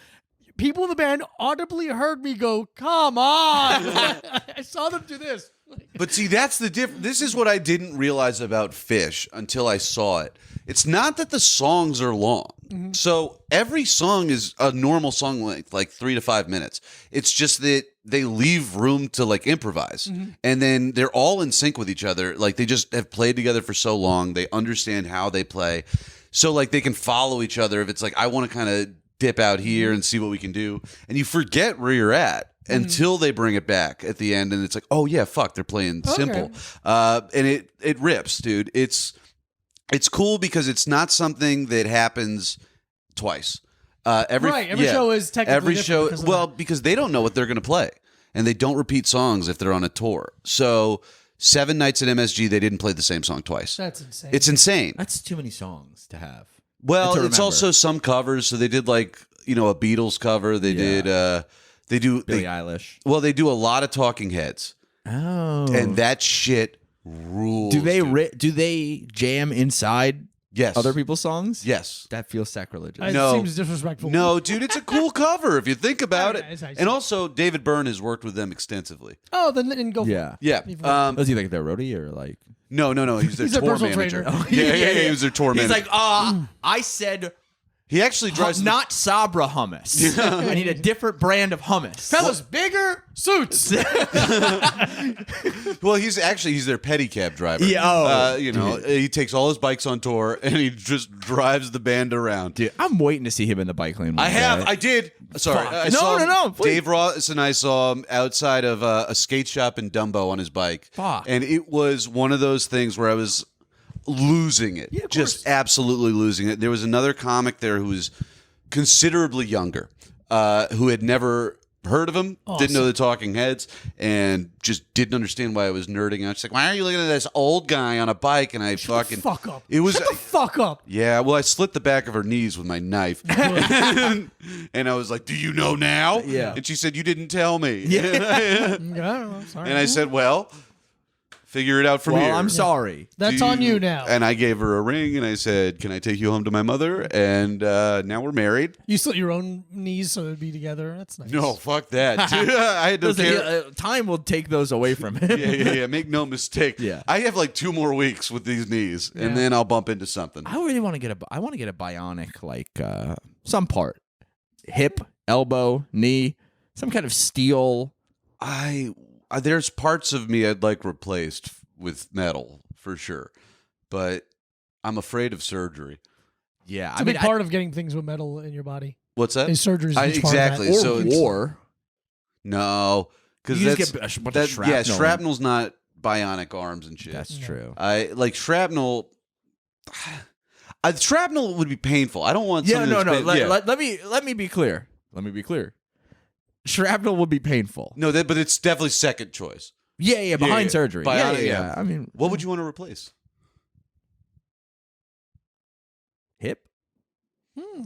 people in the band audibly heard me go, come on. I saw them do this. But see, that's the difference. This is what I didn't realize about Fish until I saw it. It's not that the songs are long. So every song is a normal song length, like 3 to 5 minutes. It's just that they leave room to like improvise. And then they're all in sync with each other. Like they just have played together for so long. They understand how they play. So like they can follow each other. If it's like, I want to kind of dip out here and see what we can do. And you forget where you're at until they bring it back at the end. And it's like, oh yeah, fuck, they're playing simple. And it rips, dude. It's cool because it's not something that happens twice. Every show is technically different because of that. because they don't know what they're going to play, and they don't repeat songs if they're on a tour. So 7 nights at MSG, they didn't play the same song twice. That's insane. It's insane. That's too many songs to have. Well, to it's remember. also some covers. So they did like a Beatles cover. They did. They do. Billie Eilish. Well, they do a lot of Talking Heads, Oh. and that shit rules. do they dude. do they jam inside Yes. other people's songs? Yes. That feels sacrilegious. It No. seems disrespectful. No, dude, it's a cool cover if you think about it. It's nice. And also, David Byrne has worked with them extensively. Oh, then go for Yeah. it. Yeah. Was he like their roadie or like? No. He's their He's their tour personal manager. trainer. Yeah. He was their tour He's manager. like, I said He actually drives. not Sabra hummus. I need a different brand of hummus. Fellas, bigger suits. Well, he's their pedicab driver. Yeah, he takes all his bikes on tour and he just drives the band around. Dude, I'm waiting to see him in the bike lane. I did. Sorry. Fuck. I No, saw no, him- no, please. Dave Ross and I saw him outside of a skate shop in Dumbo on his bike. Fuck. And it was one of those things where I was losing it. Yeah, of just course. absolutely losing it. There was another comic there who was considerably younger, who had never heard of him, didn't know the Talking Heads, and just didn't understand why I was nerding out. She's like, why are you looking at this old guy on a bike? And I fucking... Fuck up. It was... Shut the fuck up. Yeah, well, I slit the back of her knees with my knife. And I was like, do you know now? Yeah. And she said, you didn't tell me. I don't know. Sorry. And I said, well, figure it out from here. Well, I'm sorry. That's Do on you now. And I gave her a ring and I said, can I take you home to my mother? And now we're married. You slit your own knees so it'd be together. That's nice. No, fuck that. Dude, I had to Listen, care. time will take those away from him. Yeah. Make no mistake. Yeah. I have like 2 more weeks with these knees, and then I'll bump into something. I really want to get I want to get a bionic, like some part, hip, elbow, knee, some kind of steel. There's parts of me I'd like replaced with metal for sure, but I'm afraid of surgery. Yeah, It's a big part of getting things with metal in your body. What's that? Is surgery is a huge Exactly. part of So that. it's- war. No, because You that's just get a bunch of shrapnel. yeah, shrapnel's not bionic arms and shit. That's true. I like shrapnel. Shrapnel would be painful. I don't want. Yeah, something no. that's Let me be clear. Let me be clear. Shrapnel would be painful. No, but it's definitely second choice. Yeah, behind surgery. Bionic, Yeah. I mean, what would you want to replace? hip,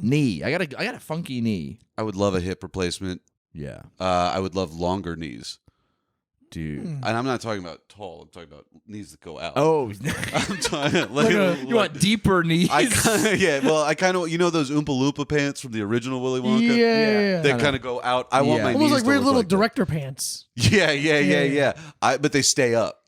knee. I got a funky knee. I would love a hip replacement. Yeah, I would love longer knees. dude. And I'm not talking about tall. I'm talking about knees that go out. Oh, I'm talking, you want deeper knees? I kind of, you know those Oompa Loompa pants from the original Willy Wonka? Yeah. They kind of go out. I want my Almost knees like to weird look little like that. director pants. Yeah. But they stay up,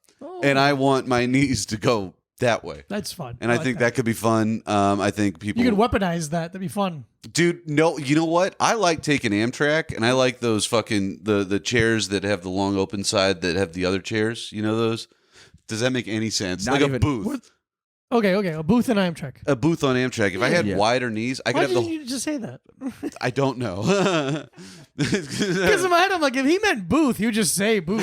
and I want my knees to go that way. That's fun. And I like think that could be fun. I think people. You could weaponize that. That'd be fun. Dude, no, you know what? I like taking Amtrak, and I like those fucking the chairs that have the long open side that have the other chairs. You know those? Does that make any sense? Not like even- a booth. Okay. A booth and Amtrak. A booth on Amtrak. If I had Yeah. wider knees, I could Why have didn't the. you just say that? I don't know. Because in my head, I'm like, if he meant booth, he would just say booth.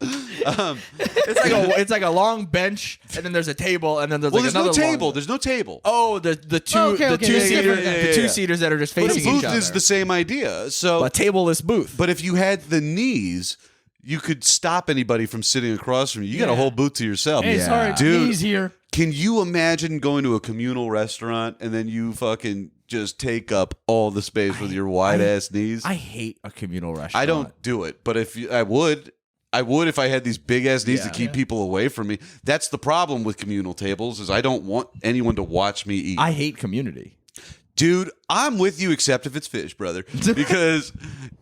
It's like a long bench, and then there's a table, and then there's Well, like there's no another table. long- There's no table. Oh, the two Okay, the okay, two that's seater different. the Yeah. two seaters that are just But a facing booth each other. is the same idea. So, a tableless booth. but if you had the knees, you could stop anybody from sitting across from you. You got a Yeah. whole booth to yourself. Hey, Yeah. sorry, Dude. knees here. Can you imagine going to a communal restaurant and then you fucking just take up all the space with your wide ass knees? I hate a communal restaurant. I don't do it, but if you, I would if I had these big ass knees to keep people away from me. That's the problem with communal tables is I don't want anyone to watch me eat. I hate community. Dude, I'm with you except if it's fish, brother, because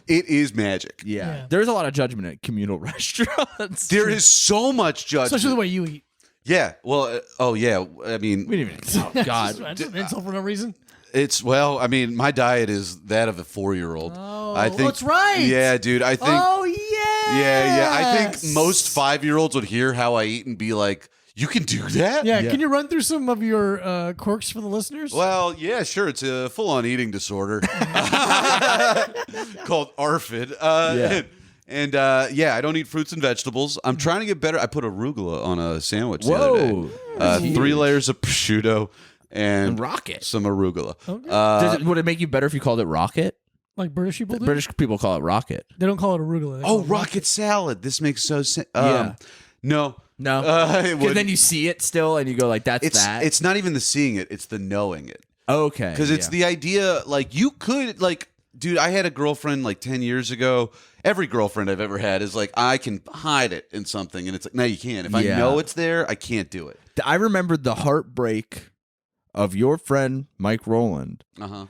it is magic. Yeah. There's a lot of judgment at communal restaurants. There is so much judgment. Especially the way you eat. Yeah. Well, oh yeah. I mean, We didn't even. Oh God. That's an insult for no reason. it's I mean, my diet is that of a 4-year-old. Oh, I think that's right. Yeah, dude. I think. Oh, yeah. Yeah. I think most 5-year-olds would hear how I eat and be like, "You can do that?" Yeah, can you run through some of your quirks for the listeners? Well, yeah, sure. It's a full-on eating disorder called ARFID. And I don't eat fruits and vegetables. I'm trying to get better. I put arugula on a sandwich the other Whoa. day. 3 layers of prosciutto and Rocket. some arugula. Okay. Would it make you better if you called it rocket? Like British people do? British people call it rocket. They don't call it arugula. They call Oh, it rocket salad. This makes so sense. Yeah. No. No, it because wouldn't. then you see it still, and you go like, "That's that." It's not even the seeing it. It's the knowing it. Okay, Because it's the idea, like, you could, like, dude, I had a girlfriend like 10 years ago. Every girlfriend I've ever had is like, I can hide it in something. And it's like, no, you can't. If I Yeah. know it's there, I can't do it. I remembered the heartbreak of your friend Mike Rowland Uh-huh.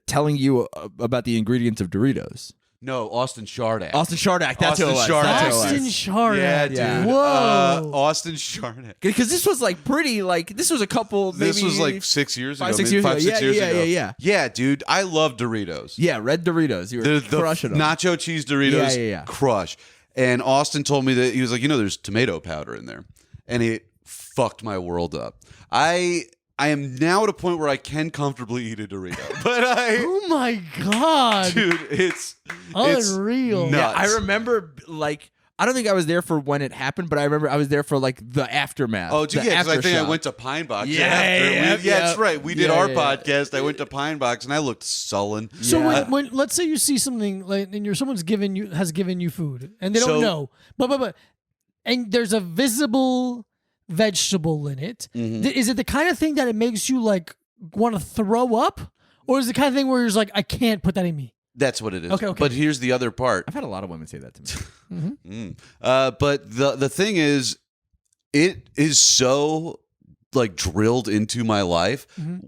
telling you about the ingredients of Doritos. No, Austin Shardak. Austin Shardak, that's who it was. Austin Shardak. That's who it Austin was. Shardak. Yeah, dude. Yeah. Whoa. Austin Shardak. Because this was like pretty, like this was a couple. This maybe was like 6 years ago. 5, 6 maybe years 5, ago. 6 years Yeah, ago. yeah. Yeah, dude. I love Doritos. Yeah, red Doritos. You were The crushing them. nacho cheese Doritos, Yeah. crush. And Austin told me that he was like, there's tomato powder in there, and it fucked my world up. I am now at a point where I can comfortably eat a Dorito, but Oh my God. dude, it's Unreal. nuts. Yeah, I remember like I don't think I was there for when it happened, but I remember I was there for like the aftermath. Oh, dude, the yeah, because I think I aftershock. went to Pine Box. Yeah, after. yeah, That's right. We did yeah, our yeah. podcast. I went to Pine Box, and I looked sullen. So Yeah. when let's say you see something like and someone's has given you food and they don't So- know, but and there's a visible vegetable in it. Mm-hmm. Is it the kind of thing that it makes you like want to throw up, or is it the kind of thing where you're just like, I can't put that in me? That's what it is. Okay. But here's the other part. I've had a lot of women say that to me. But the thing is, it is so like drilled into my life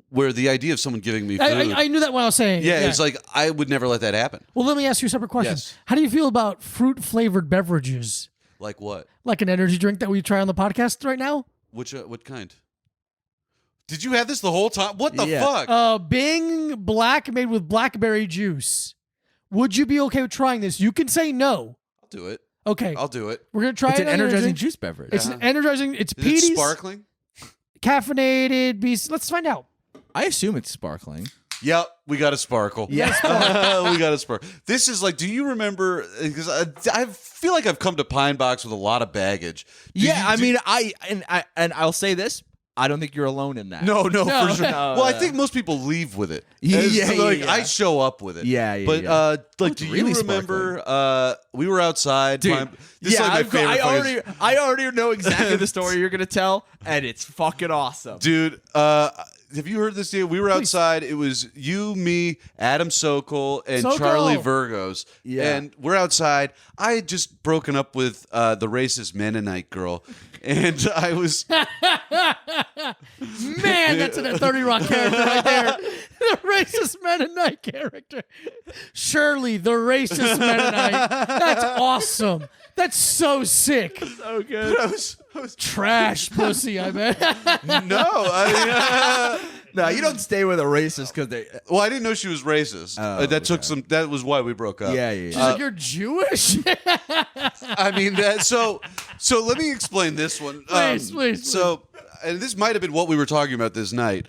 where the idea of someone giving me food. I knew that when I was saying. yeah, it's like I would never let that happen. Well, let me ask you a separate question. Yes. How do you feel about fruit flavored beverages, Like what? like an energy drink that we try on the podcast right now? What kind? Did you have this the whole time? What the Yeah. fuck? Bing Black made with blackberry juice. Would you be okay with trying this? You can say no. I'll do it. Okay. I'll do it. We're gonna try It's it. an energizing energy. juice beverage. It's an energizing. It's Is peaties, it sparkling? caffeinated. Let's find out. I assume it's sparkling. Yep, we got a sparkle. Yeah. We got a sparkle. This is like, do you remember? Because I feel like I've come to Pine Box with a lot of baggage. And I'll say this. I don't think you're alone in that. No, for sure. No, well, I think most people leave with it. Yeah, I show up with it. Yeah. But like, do really you remember? We were outside. Dude, This is like my favorite. I already know exactly the story you're gonna tell, and it's fucking awesome, dude. Have you heard this deal? We were outside. It was you, me, Adam Sokol, and Charlie Virgos. Yeah. And we're outside. I had just broken up with the racist Mennonite girl. And I was... Man, that's a 30 Rock character right there. The racist Mennonite character. Shirley, the racist Mennonite. That's awesome. That's so sick. So good. I was Trash pussy, I bet. no, No, you don't stay with a racist because they. well, I didn't know she was racist. That took some. That was why we broke up. Yeah. She's like, you're Jewish? I mean that. So let me explain this one. Please. So, and this might have been what we were talking about this night.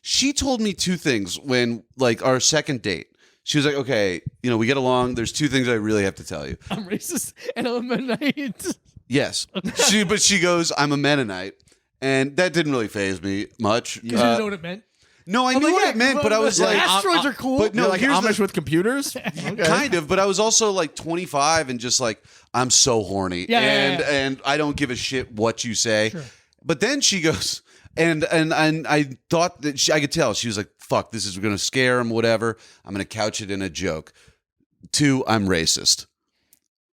She told me two things when, like, our second date. She was like, okay, we get along. There's two things I really have to tell you. I'm racist and I'm a Mennonite. Yes. But she goes, I'm a Mennonite. And that didn't really faze me much. You didn't know what it meant? No, I knew what it meant, but I was like... asteroids are cool. But no, You're like here's Amish with computers? Okay. Kind of, but I was also like 25 and just like, I'm so horny. Yeah, and I don't give a shit what you say. Sure. But then she goes... And I thought that I could tell. She was like, fuck, this is going to scare him, whatever. I'm going to couch it in a joke. 2, I'm racist.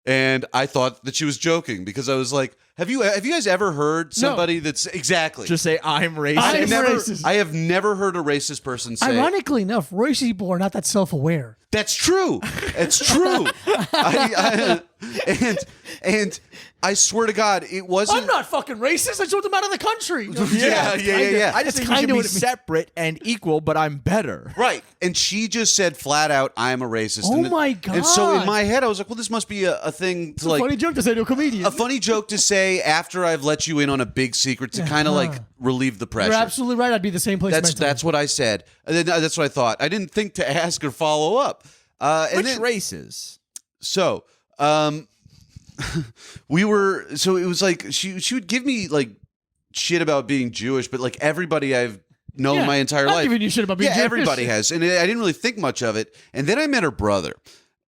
And I thought that she was joking because I was like, have you guys ever heard somebody that's exactly Just say I'm racist. I'm racist. I have never heard a racist person say. Ironically enough, racist people are not that self-aware. That's true. It's true. And I swear to God, it wasn't. I'm not fucking racist. I just want them out of the country. Yeah. I just think we should be separate and equal, but I'm better. Right. And she just said flat out, I'm a racist. Oh and my God. And so in my head, I was like, well, this must be a thing to like. Funny joke to say to a comedian. A funny joke to say after I've let you in on a big secret to kind of like relieve the pressure. You're absolutely right. I'd be the same place mentally. That's what I said. And then that's what I thought. I didn't think to ask or follow up. Which races? So, we were. So it was like she would give me like shit about being Jewish, but like everybody I've known my entire life, giving you shit about being Jewish. everybody has, and I didn't really think much of it. And then I met her brother,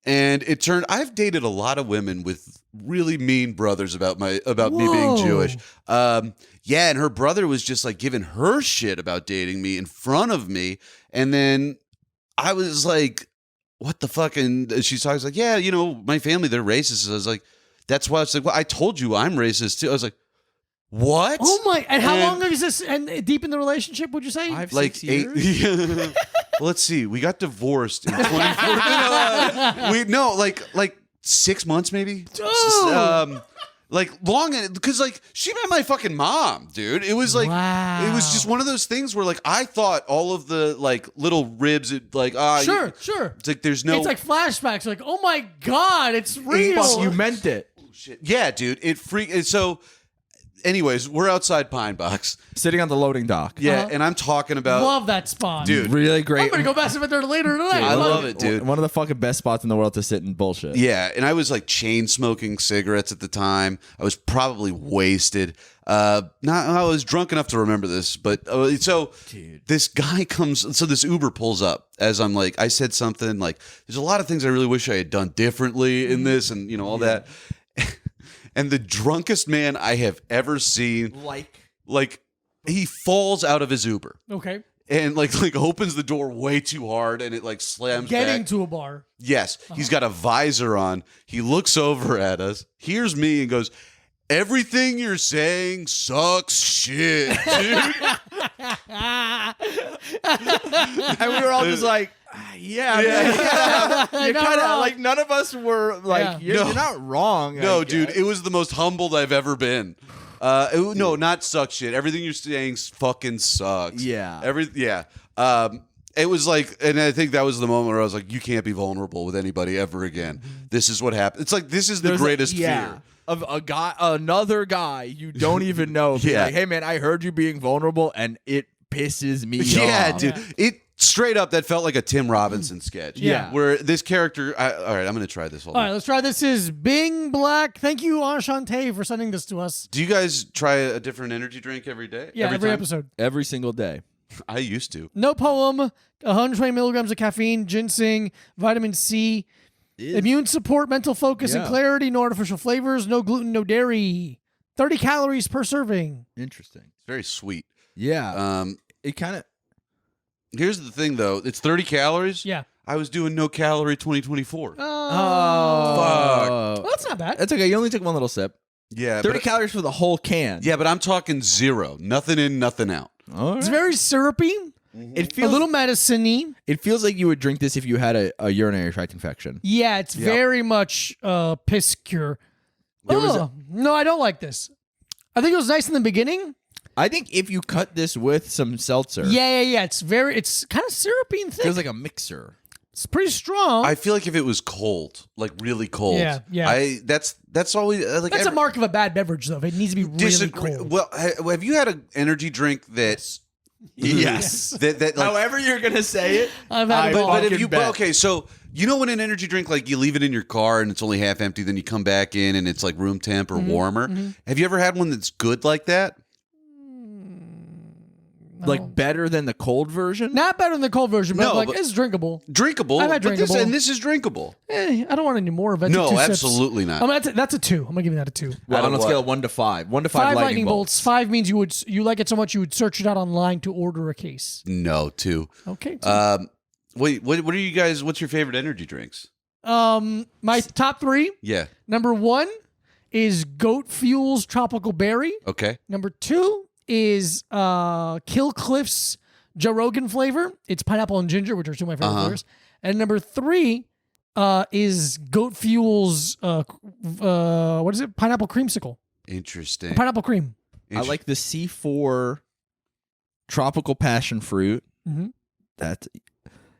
and it turned. I've dated a lot of women with really mean brothers about me being Jewish. Yeah, and her brother was just like giving her shit about dating me in front of me, and then I was like, what the fuck? And she's talking like, yeah, my family, they're racist. I was like, that's why I was like, well, I told you I'm racist too. I was like, what? Oh my! And how long is this? And deep in the relationship, would you say? 5, like 6 years? 8. Well, let's see. We got divorced in 2014. Like 6 months maybe. Like long, because like she met my fucking mom, dude. It was like it was just one of those things where like I thought all of the like little ribs, Sure. It's like there's no. It's like flashbacks. Like, oh my God, it's real. Fuck, you meant it. Shit. Yeah, dude. It freaked. So, anyways, we're outside Pine Box. Sitting on the loading dock. Yeah, and I'm talking about. Love that spot, dude. Really great. I'm gonna go back to there later tonight. I love it, dude. One of the fucking best spots in the world to sit and bullshit. Yeah, and I was like chain smoking cigarettes at the time. I was probably wasted. I was drunk enough to remember this, but so dude. This guy comes. So this Uber pulls up as I'm like, I said something like, "There's a lot of things I really wish I had done differently in this," and all that. And the drunkest man I have ever seen, like he falls out of his Uber. Okay. And like opens the door way too hard and it like slams Getting back. to a bar. Yes. He's got a visor on. He looks over at us, hears me and goes, "Everything you're saying sucks shit, dude." And we were all just like, yeah. You're kind of like, none of us were like, you're not wrong. No, dude, it was the most humbled I've ever been. No, not suck shit. Everything you're saying fucking sucks. Yeah. It was like, and I think that was the moment where I was like, you can't be vulnerable with anybody ever again. This is what happened. It's like, this is the greatest fear. Of another guy you don't even know. Like, hey man, I heard you being vulnerable and it pisses me off. Yeah, dude. straight up, that felt like a Tim Robinson sketch. Yeah. Where this character, all right, I'm going to try this. Hold All on. right, let's try. This is Bing Black. Thank you, Enchante, for sending this to us. Do you guys try a different energy drink every day? Yeah, every time? episode. Every single day. I used to. No poem, 120 milligrams of caffeine, ginseng, vitamin C, immune support, mental focus, and clarity, no artificial flavors, no gluten, no dairy. 30 calories per serving. Interesting. It's very sweet. Yeah. It kind of. Here's the thing, though. It's 30 calories. Yeah. I was doing no calorie 2024. Well, that's not bad. That's okay. You only took one little sip. Yeah. 30 calories for the whole can. Yeah, but I'm talking 0. Nothing in, nothing out. All right. It's very syrupy. It A feels little medicine-y. It feels like you would drink this if you had a urinary tract infection. Yeah, it's very much piss cure. No, I don't like this. I think it was nice in the beginning. I think if you cut this with some seltzer, Yeah. It's kind of syrupy and thick. feels like a mixer. It's pretty strong. I feel like if it was cold, like really cold. Yeah. That's always like. That's a mark of a bad beverage, though. It needs to be really Disagree. cold. Well, have you had an energy drink that? Yes. That like, However you're gonna say it, I've had it all. but if fucking you bet. okay, so you know when an energy drink like you leave it in your car and it's only half empty, then you come back in and it's like room temp or warmer. Have you ever had one that's good like that? like better than the cold version. Not better than the cold version, but No, like but- it's drinkable. Drinkable. I've had but this- drinkable. and this is drinkable. I don't want any more of it. No, 2 sips. absolutely not. That's a 2. I'm gonna give you that a 2. Well, Out on of a scale what? of 1 to 5. 1 to 5 5 lightning bolts. 5 means you like it so much you would search it out online to order a case. No, 2. Okay. 2. Wait, what are you guys? What's your favorite energy drinks? My top 3. Yeah. Number 1 is Goat Fuel's Tropical Berry. Okay. Number 2 is Kill Cliff's Joe Rogan flavor. It's pineapple and ginger, which are 2 of my favorite flavors. And number 3 is Goat Fuel's what is it? Pineapple creamsicle. Interesting. Pineapple cream. I like the C4 tropical passion fruit. Mhm. That's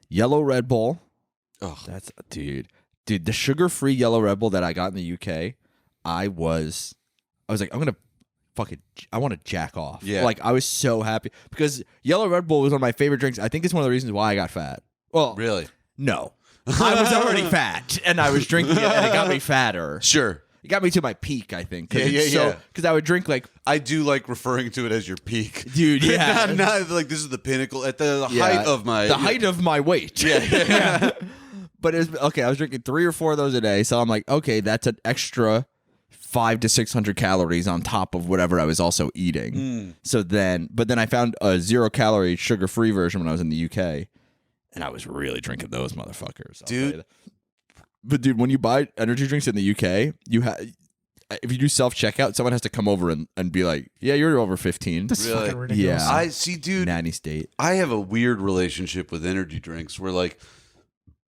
yellow Red Bull. Oh, That's dude. The sugar-free yellow Red Bull that I got in the UK, I was like, I want to jack off. Yeah. Like I was so happy because yellow Red Bull was one of my favorite drinks. I think it's one of the reasons why I got fat. Well, really? no. I was already fat and I was drinking it and it got me fatter. Sure. It got me to my peak, I think. Yeah. Because I would drink like, I do like referring to it as your peak, dude, yeah. not like this is the pinnacle at the Yeah. height of my height of my weight. Yeah. But it was okay. I was drinking 3 or 4 of those a day, so I'm like, okay, that's an extra 500 to 600 calories on top of whatever I was also eating. So then I found a 0-calorie sugar-free version when I was in the UK, and I was really drinking those motherfuckers, I'll tell you Dude. that. But dude, when you buy energy drinks in the UK, if you do self-checkout, someone has to come over and be like, yeah, you're over 15. This is Really? fucking ridiculous. Yeah. I see, dude. Nanny state. I have a weird relationship with energy drinks where, like,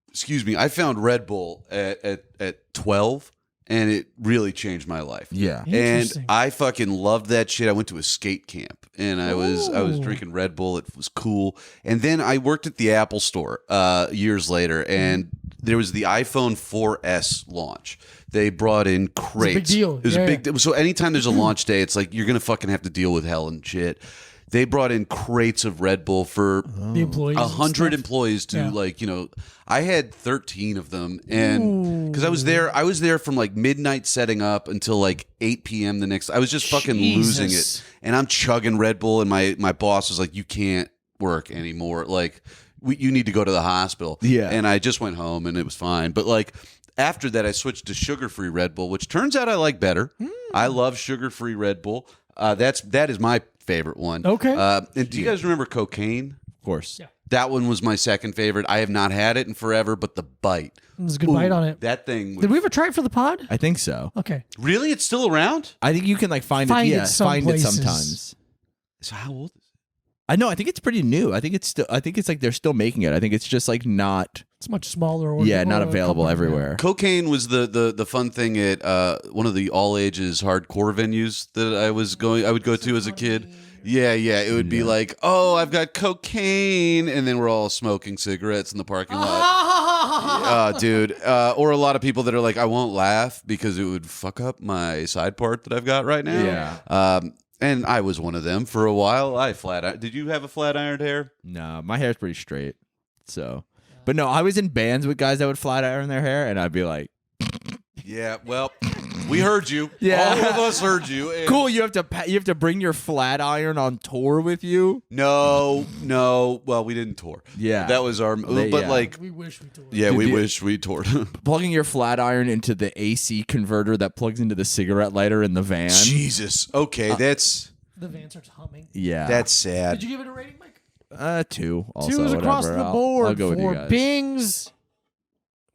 excuse me, I found Red Bull at 12, and it really changed my life. Yeah. And Interesting. I fucking loved that shit. I went to a skate camp and I was Ooh. drinking Red Bull. It was cool. And then I worked at the Apple store years later, and there was the iPhone 4S launch. They brought in crates. big deal. It was Yeah, a big deal. So anytime there's a launch day, it's like you're gonna fucking have to deal with hell and shit. They brought in crates of Red Bull for the employees. and 100 stuff. employees to Yeah. like, I had 13 of them, and because I was there from like midnight setting up until like 8 p.m. the next. I was just fucking losing Jesus. it, and I'm chugging Red Bull, and my boss was like, "You can't work anymore. Like, you need to go to the hospital." Yeah. and I just went home, and it was fine. But like after that, I switched to sugar-free Red Bull, which turns out I like better. I love sugar-free Red Bull. That is my favorite one. Okay. And do you guys remember cocaine? Of course. Yeah. That one was my second favorite. I have not had it in forever, but the bite. There's a good bite on it. That thing. Did we ever try it for the pod? I think so. Okay. Really? It's still around? I think you can like find Find it. it Yeah, some find places. it sometimes. So how old is it? I know. I think it's pretty new. I think it's like they're still making it. I think it's just like not. It's much smaller. Or Yeah, not or a available couple- everywhere. Cocaine was the fun thing at one of the all ages hardcore venues that I would go to as a kid. Yeah. It would be like, oh, I've got cocaine, and then we're all smoking cigarettes in the parking lot. Dude. Or a lot of people that are like, I won't laugh because it would fuck up my side part that I've got right now. Yeah. And I was one of them for a while. Did you have a flat ironed hair? No, my hair's pretty straight. So, but no, I was in bands with guys that would flat iron their hair, and I'd be like, Yeah, well, we heard you. Yeah. All of us heard you. And cool. You have to bring your flat iron on tour with you. No. Well, we didn't tour. Yeah. That was our. But yeah. like, We wish we toured. yeah, Dude, we dude. wish we toured. Plugging your flat iron into the AC converter that plugs into the cigarette lighter in the van. Jesus. Okay, that's The van starts humming. Yeah. sad. Did you give it a rating, Mike? 2. Also, 2s across whatever. the I'll board go with you for guys. Bing's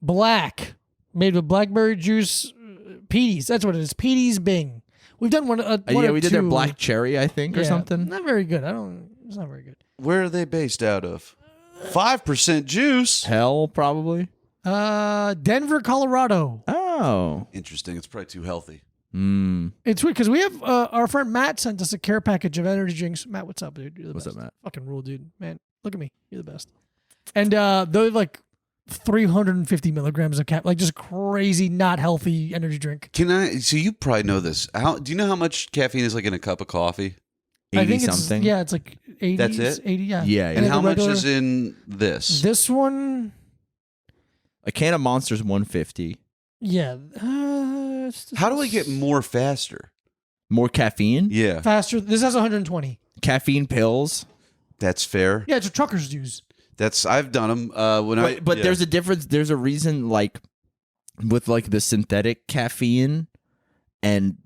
Black, made with blackberry juice. Petey's. That's what it is. Petey's Bing. We've done one. One yeah, or we did their two. black cherry, I think, or Yeah, something. Not very good. It's not very good. Where are they based out of? 5% juice. Hell, probably. Denver, Colorado. Oh. Interesting. It's probably too healthy. It's weird because we have our friend Matt sent us a care package of energy drinks. Matt, what's up, dude? You're the What's best. up, Matt? Fucking rule, dude. Man, look at me. You're the best. And they're like 350 milligrams of like just crazy, not healthy energy drink. Can I? So you probably know this. Do you know how much caffeine is like in a cup of coffee? 80 I think something. It's like 80. That's it? 80, yeah. Yeah, And then how the much regular- is in this? This one? A can of Monster's 150. Yeah. How do I get more faster? More caffeine. Yeah, faster? This has 120. Caffeine pills. that's fair. Yeah, it's what truckers use. I've done them when But there's a difference. There's a reason, like with like the synthetic caffeine and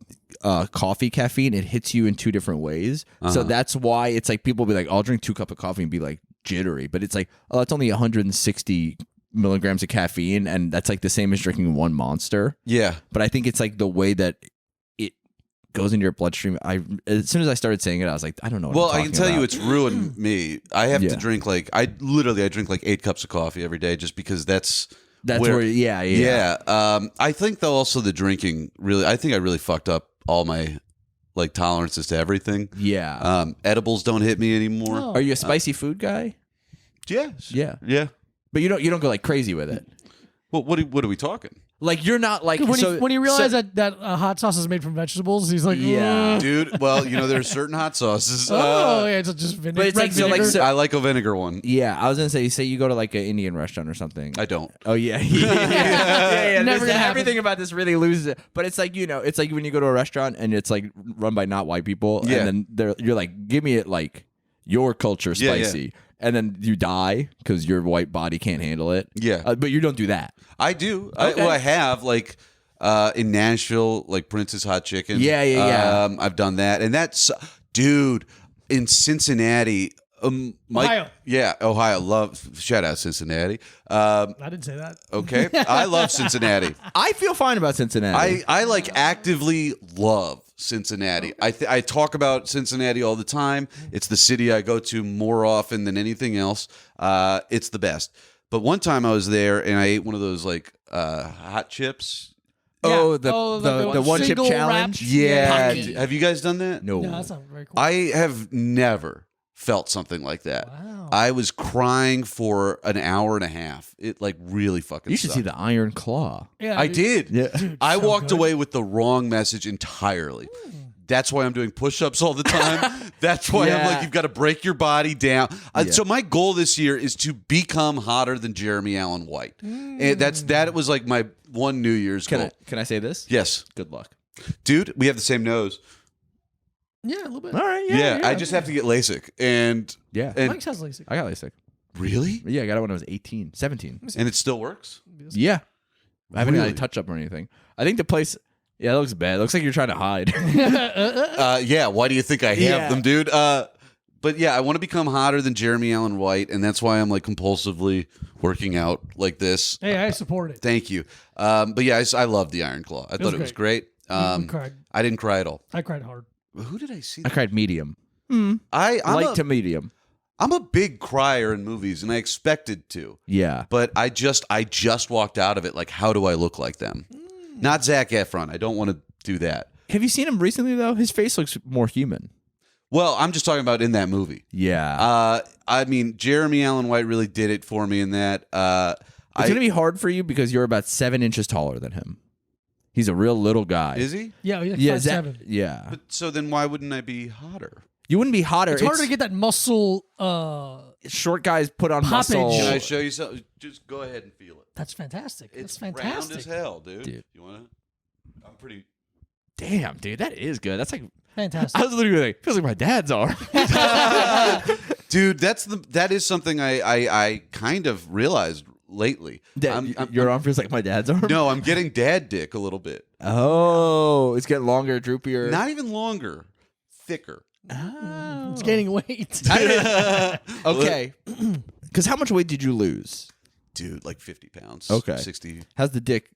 coffee caffeine, it hits you in 2 different ways. So that's why it's like people be like, I'll drink 2 cups of coffee and be like jittery, but it's like, oh, that's only 160 milligrams of caffeine, and that's like the same as drinking 1 Monster. Yeah. But I think it's like the way that it goes into your bloodstream. As soon as I started saying it, I was like, I don't know. What Well, I'm I can talking tell you about. it's ruined me. I have Yeah. to drink I drink like 8 cups of coffee every day just because that's where yeah. Yeah. I think though also the drinking really. I think I really fucked up all my like tolerances to everything. Yeah. Edibles don't hit me anymore. Oh. Are you a spicy food guy? Yeah. Yeah. Yeah. But you don't go like crazy with it. Well, what are we talking? Like you're not like When he realized that hot sauce is made from vegetables, he's like, Yeah. "Ugh." Dude, well, there's certain hot sauces. Oh, yeah, it's just vinegar. But it's red like- so, like, vinegar. so- I like a vinegar one. Yeah, I was gonna say you go to like an Indian restaurant or something. I don't. Oh yeah, yeah. Never gonna happen. Everything about this really loses it. But it's like it's like when you go to a restaurant and it's like run by not white people, Yeah. and then you're like, give me it like your culture Yeah, yeah. spicy, and then you die because your white body can't handle it. Yeah. But you don't do that. I do. Okay. I have like in Nashville, like Prince's Hot Chicken. Yeah. I've done that, and that's dude in Cincinnati. Mike, Ohio. Yeah, Ohio. Shout out Cincinnati. I didn't say that. Okay, I love Cincinnati. I feel fine about Cincinnati. I like actively love Cincinnati. I talk about Cincinnati all the time. It's the city I go to more often than anything else. It's the best. But one time I was there and I ate one of those like hot chips. Oh, Yeah. the one chip single challenge. wrap. Yeah. Pocky. Have you guys done that? No. No, that's not very cool. I have never felt something like that. Wow. I was crying for an hour and a half. It like really fucking You should see sucked. the Iron Claw. Yeah, I dude. did. Yeah. Dude, I so walked good. away with the wrong message entirely. That's why I'm doing push-ups all the time. That's why I'm Yeah. like, you've got to break your body down. Yeah. So my goal this year is to become hotter than Jeremy Allen White. And that was like my one New Year's goal. Can I say this? Yes, Good luck. dude. We have the same nose. Yeah, a little bit. All right. Yeah, I just have to get LASIK. And Yeah. Mike's has LASIK. I got LASIK. really, Yeah, I got it when I was 17. and it still works. Yeah. I haven't Really? had a touch up or anything. I think the place, yeah, it looks bad. It looks like you're trying to hide. Yeah. Why do you think I have Yeah. them, dude? But yeah, I want to become hotter than Jeremy Allen White, and that's why I'm like compulsively working out like this. Hey, I support it. Thank you. But yeah, I loved the Iron Claw. I thought it was great. We cried. I didn't cry at all. I cried hard. Who did I see? I cried medium. I'm Light to a, medium. I'm a big crier in movies, and I expected to, Yeah. but I just walked out of it like, how do I look like them? Not Zac Efron. I don't want to do that. Have you seen him recently, though? His face looks more human. Well, I'm just talking about in that movie. Yeah. I mean, Jeremy Allen White really did it for me in that. It's going to be hard for you because you're about 7 inches taller than him. He's a real little guy. Is he? Yeah, he's like Yeah, 5'7". yeah. But so then why wouldn't I be hotter? You wouldn't be hotter. It's harder to get that muscle. Short guys put on Poppage. muscle. Can I show you something? Just go ahead and feel it. That's fantastic. It's That's fantastic. round as hell, dude. Dude. You want to? I'm pretty. Damn, dude, that is good. That's like Fantastic. I was literally like, feels like my dad's arm. Dude, that is something I kind of realized lately. Your arm feels like my dad's arm? No, I'm getting dad dick a little bit. Oh, it's getting longer, droopier. Not even longer, thicker. Oh. It's gaining weight. Okay. Because how much weight did you lose? Dude, like 50 pounds. Okay. 60. How's the dick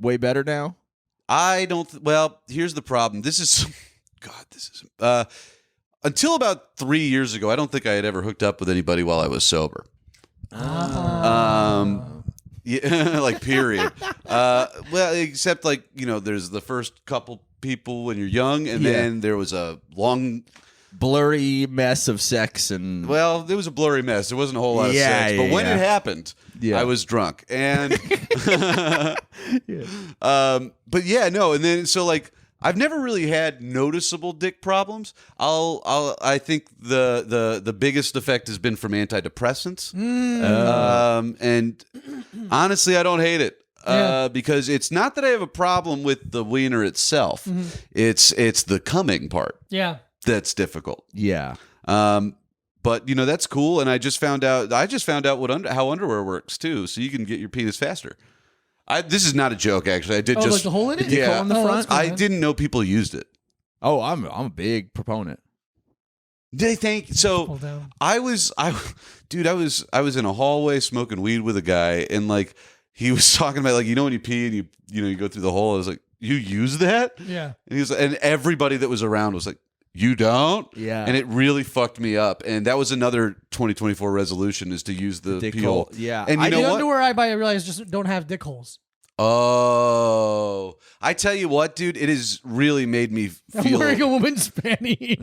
way better now? I don't. Well, here's the problem. This is. God, this is. Until about 3 years ago, I don't think I had ever hooked up with anybody while I was sober. Yeah, like period. Well, except like there's the first couple people when you're young, and then there was a long, blurry mess of sex and. Well, it was a blurry mess. There wasn't a whole lot of sex, but when it happened, I was drunk, and. But yeah, no, and then so like. I've never really had noticeable dick problems. I think the biggest effect has been from antidepressants. And honestly, I don't hate it. Because it's not that I have a problem with the wiener itself. It's the coming part. Yeah. That's difficult. Yeah. But that's cool, and I just found out how underwear works too, so you can get your penis faster. This is not a joke, actually. I did just like the hole in it? Yeah, on the front? Cool, I man. didn't know people used it. Oh, I'm a big proponent. They think so. Pull down. I was in a hallway smoking weed with a guy, and like he was talking about like when you pee and you go through the hole. I was like, you use that? Yeah. And he was, and everybody that was around was like, you don't? Yeah. And it really fucked me up. And that was another 2024 resolution is to use the Dick pee hole. hole. Yeah. And you know The what? underwear I buy, I realize just don't have dick holes. Oh, I tell you what, dude, it has really made me I'm feel. wearing a woman's panty.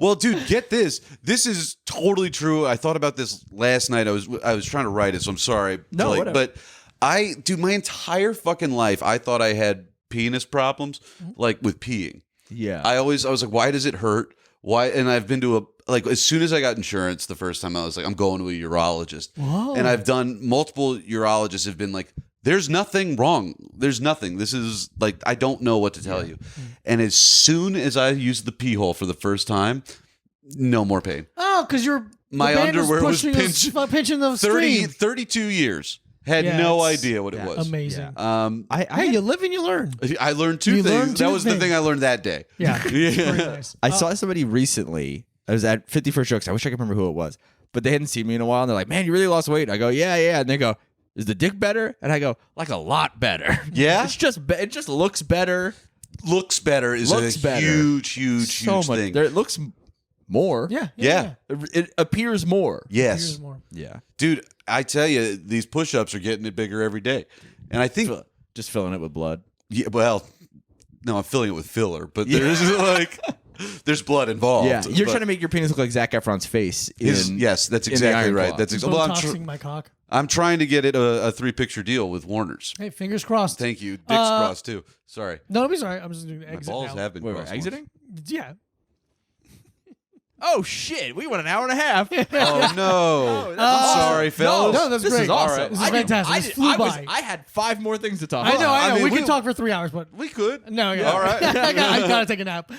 Well, dude, get this. This is totally true. I thought about this last night. I was trying to write it, so I'm sorry. No, whatever. But my entire fucking life, I thought I had penis problems, like with peeing. Yeah. I was like, why does it hurt? Why? And I've been to as soon as I got insurance the first time, I was like, I'm going to a urologist. Whoa. And I've done multiple urologists have been like, there's nothing wrong. There's nothing. This is like, I don't know what to tell you. And as soon as I used the pee hole for the first time, no more pain. Oh, because My underwear was pinched. pinching the 32 years. Had no idea what it was. Amazing. I You live and you learn. I learned two You things. learned two That was the things. thing I learned that day. Yeah. It's pretty nice. I saw somebody recently. I was at 51st Jokes. I wish I could remember who it was, but they hadn't seen me in a while. And they're like, "Man, you really lost weight." I go, "Yeah." And they go, "Is the dick better?" And I go, "Like a lot better." Yeah? It just looks better. Looks better is Looks a better. huge So much. thing. It looks more. Yeah. It appears more. Yes. Here's more. Yeah. Dude, I tell you, these push-ups are getting it bigger every day. And I think, Just filling it with blood. yeah, well, no, I'm filling it with filler, but there's like, there's blood involved. Yeah. You're but trying to make your penis look like Zac Efron's face. yes, that's in the exactly Iron right. Claw. That's Botoxing well, my cock. I'm trying to get it a 3-picture deal with Warner's. Hey, fingers crossed. Thank you. Dick's crossed too. Sorry. No, don't be sorry. I'm just doing the My exit balls now. have been Wait, we're crossed exiting? Yeah. Oh shit! We went an hour and a half. once. Oh no! I'm sorry, fellas. No, that's this great. is awesome. All right. This is I didn't- fantastic. I This did- flew I was- by. I had 5 more things to talk I about. know. I mean, we we- could talk for 3 hours, but We could. no. Yeah. All right. I gotta take a nap.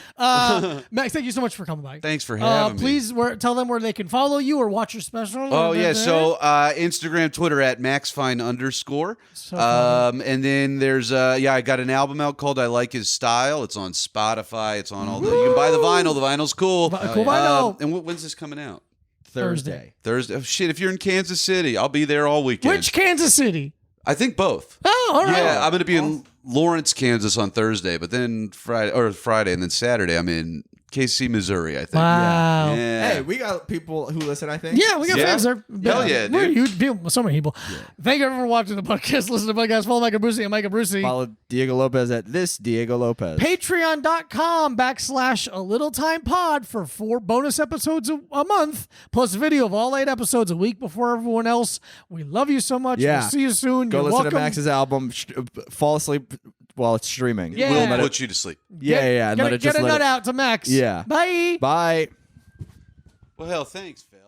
Max, thank you so much for coming by. Thanks for having me. Please tell them where they can follow you or watch your special. Oh yeah, so Instagram, Twitter at maxfine_. So funny. And then there's I got an album out called I Like His Style. It's on Spotify. It's on all the. You can buy the vinyl. The vinyl's cool. Cool vinyl. And when's this coming out? Thursday. Thursday. Oh, shit, if you're in Kansas City, I'll be there all weekend. Which Kansas City? I think both. Oh, all right. Yeah, I'm going to be in Lawrence, Kansas on Thursday, but then Friday, and then Saturday I'm in KC, Missouri, I think. Wow. Yeah. Hey, we got people who listen, I think. Yeah, we got Yeah. fans there. Hell yeah, We're dude. huge people. So many people. Thank you everyone for watching the podcast. Listen to the podcast. Follow Micah Brucey and Micah Brucey. Follow Diego Lopez at this Diego Lopez. Patreon.com/a little time pod for 4 bonus episodes a month, plus a video of all 8 episodes a week before everyone else. We love you so much. Yeah. We'll see you soon. Go You're listen welcome. to Max's album. Fall asleep while it's streaming. Yeah. We'll Let it- put you to sleep. yeah, and Get let a, it just get a let nut it- out to Max. Yeah. Bye. Bye. Well, hell, thanks, Phil.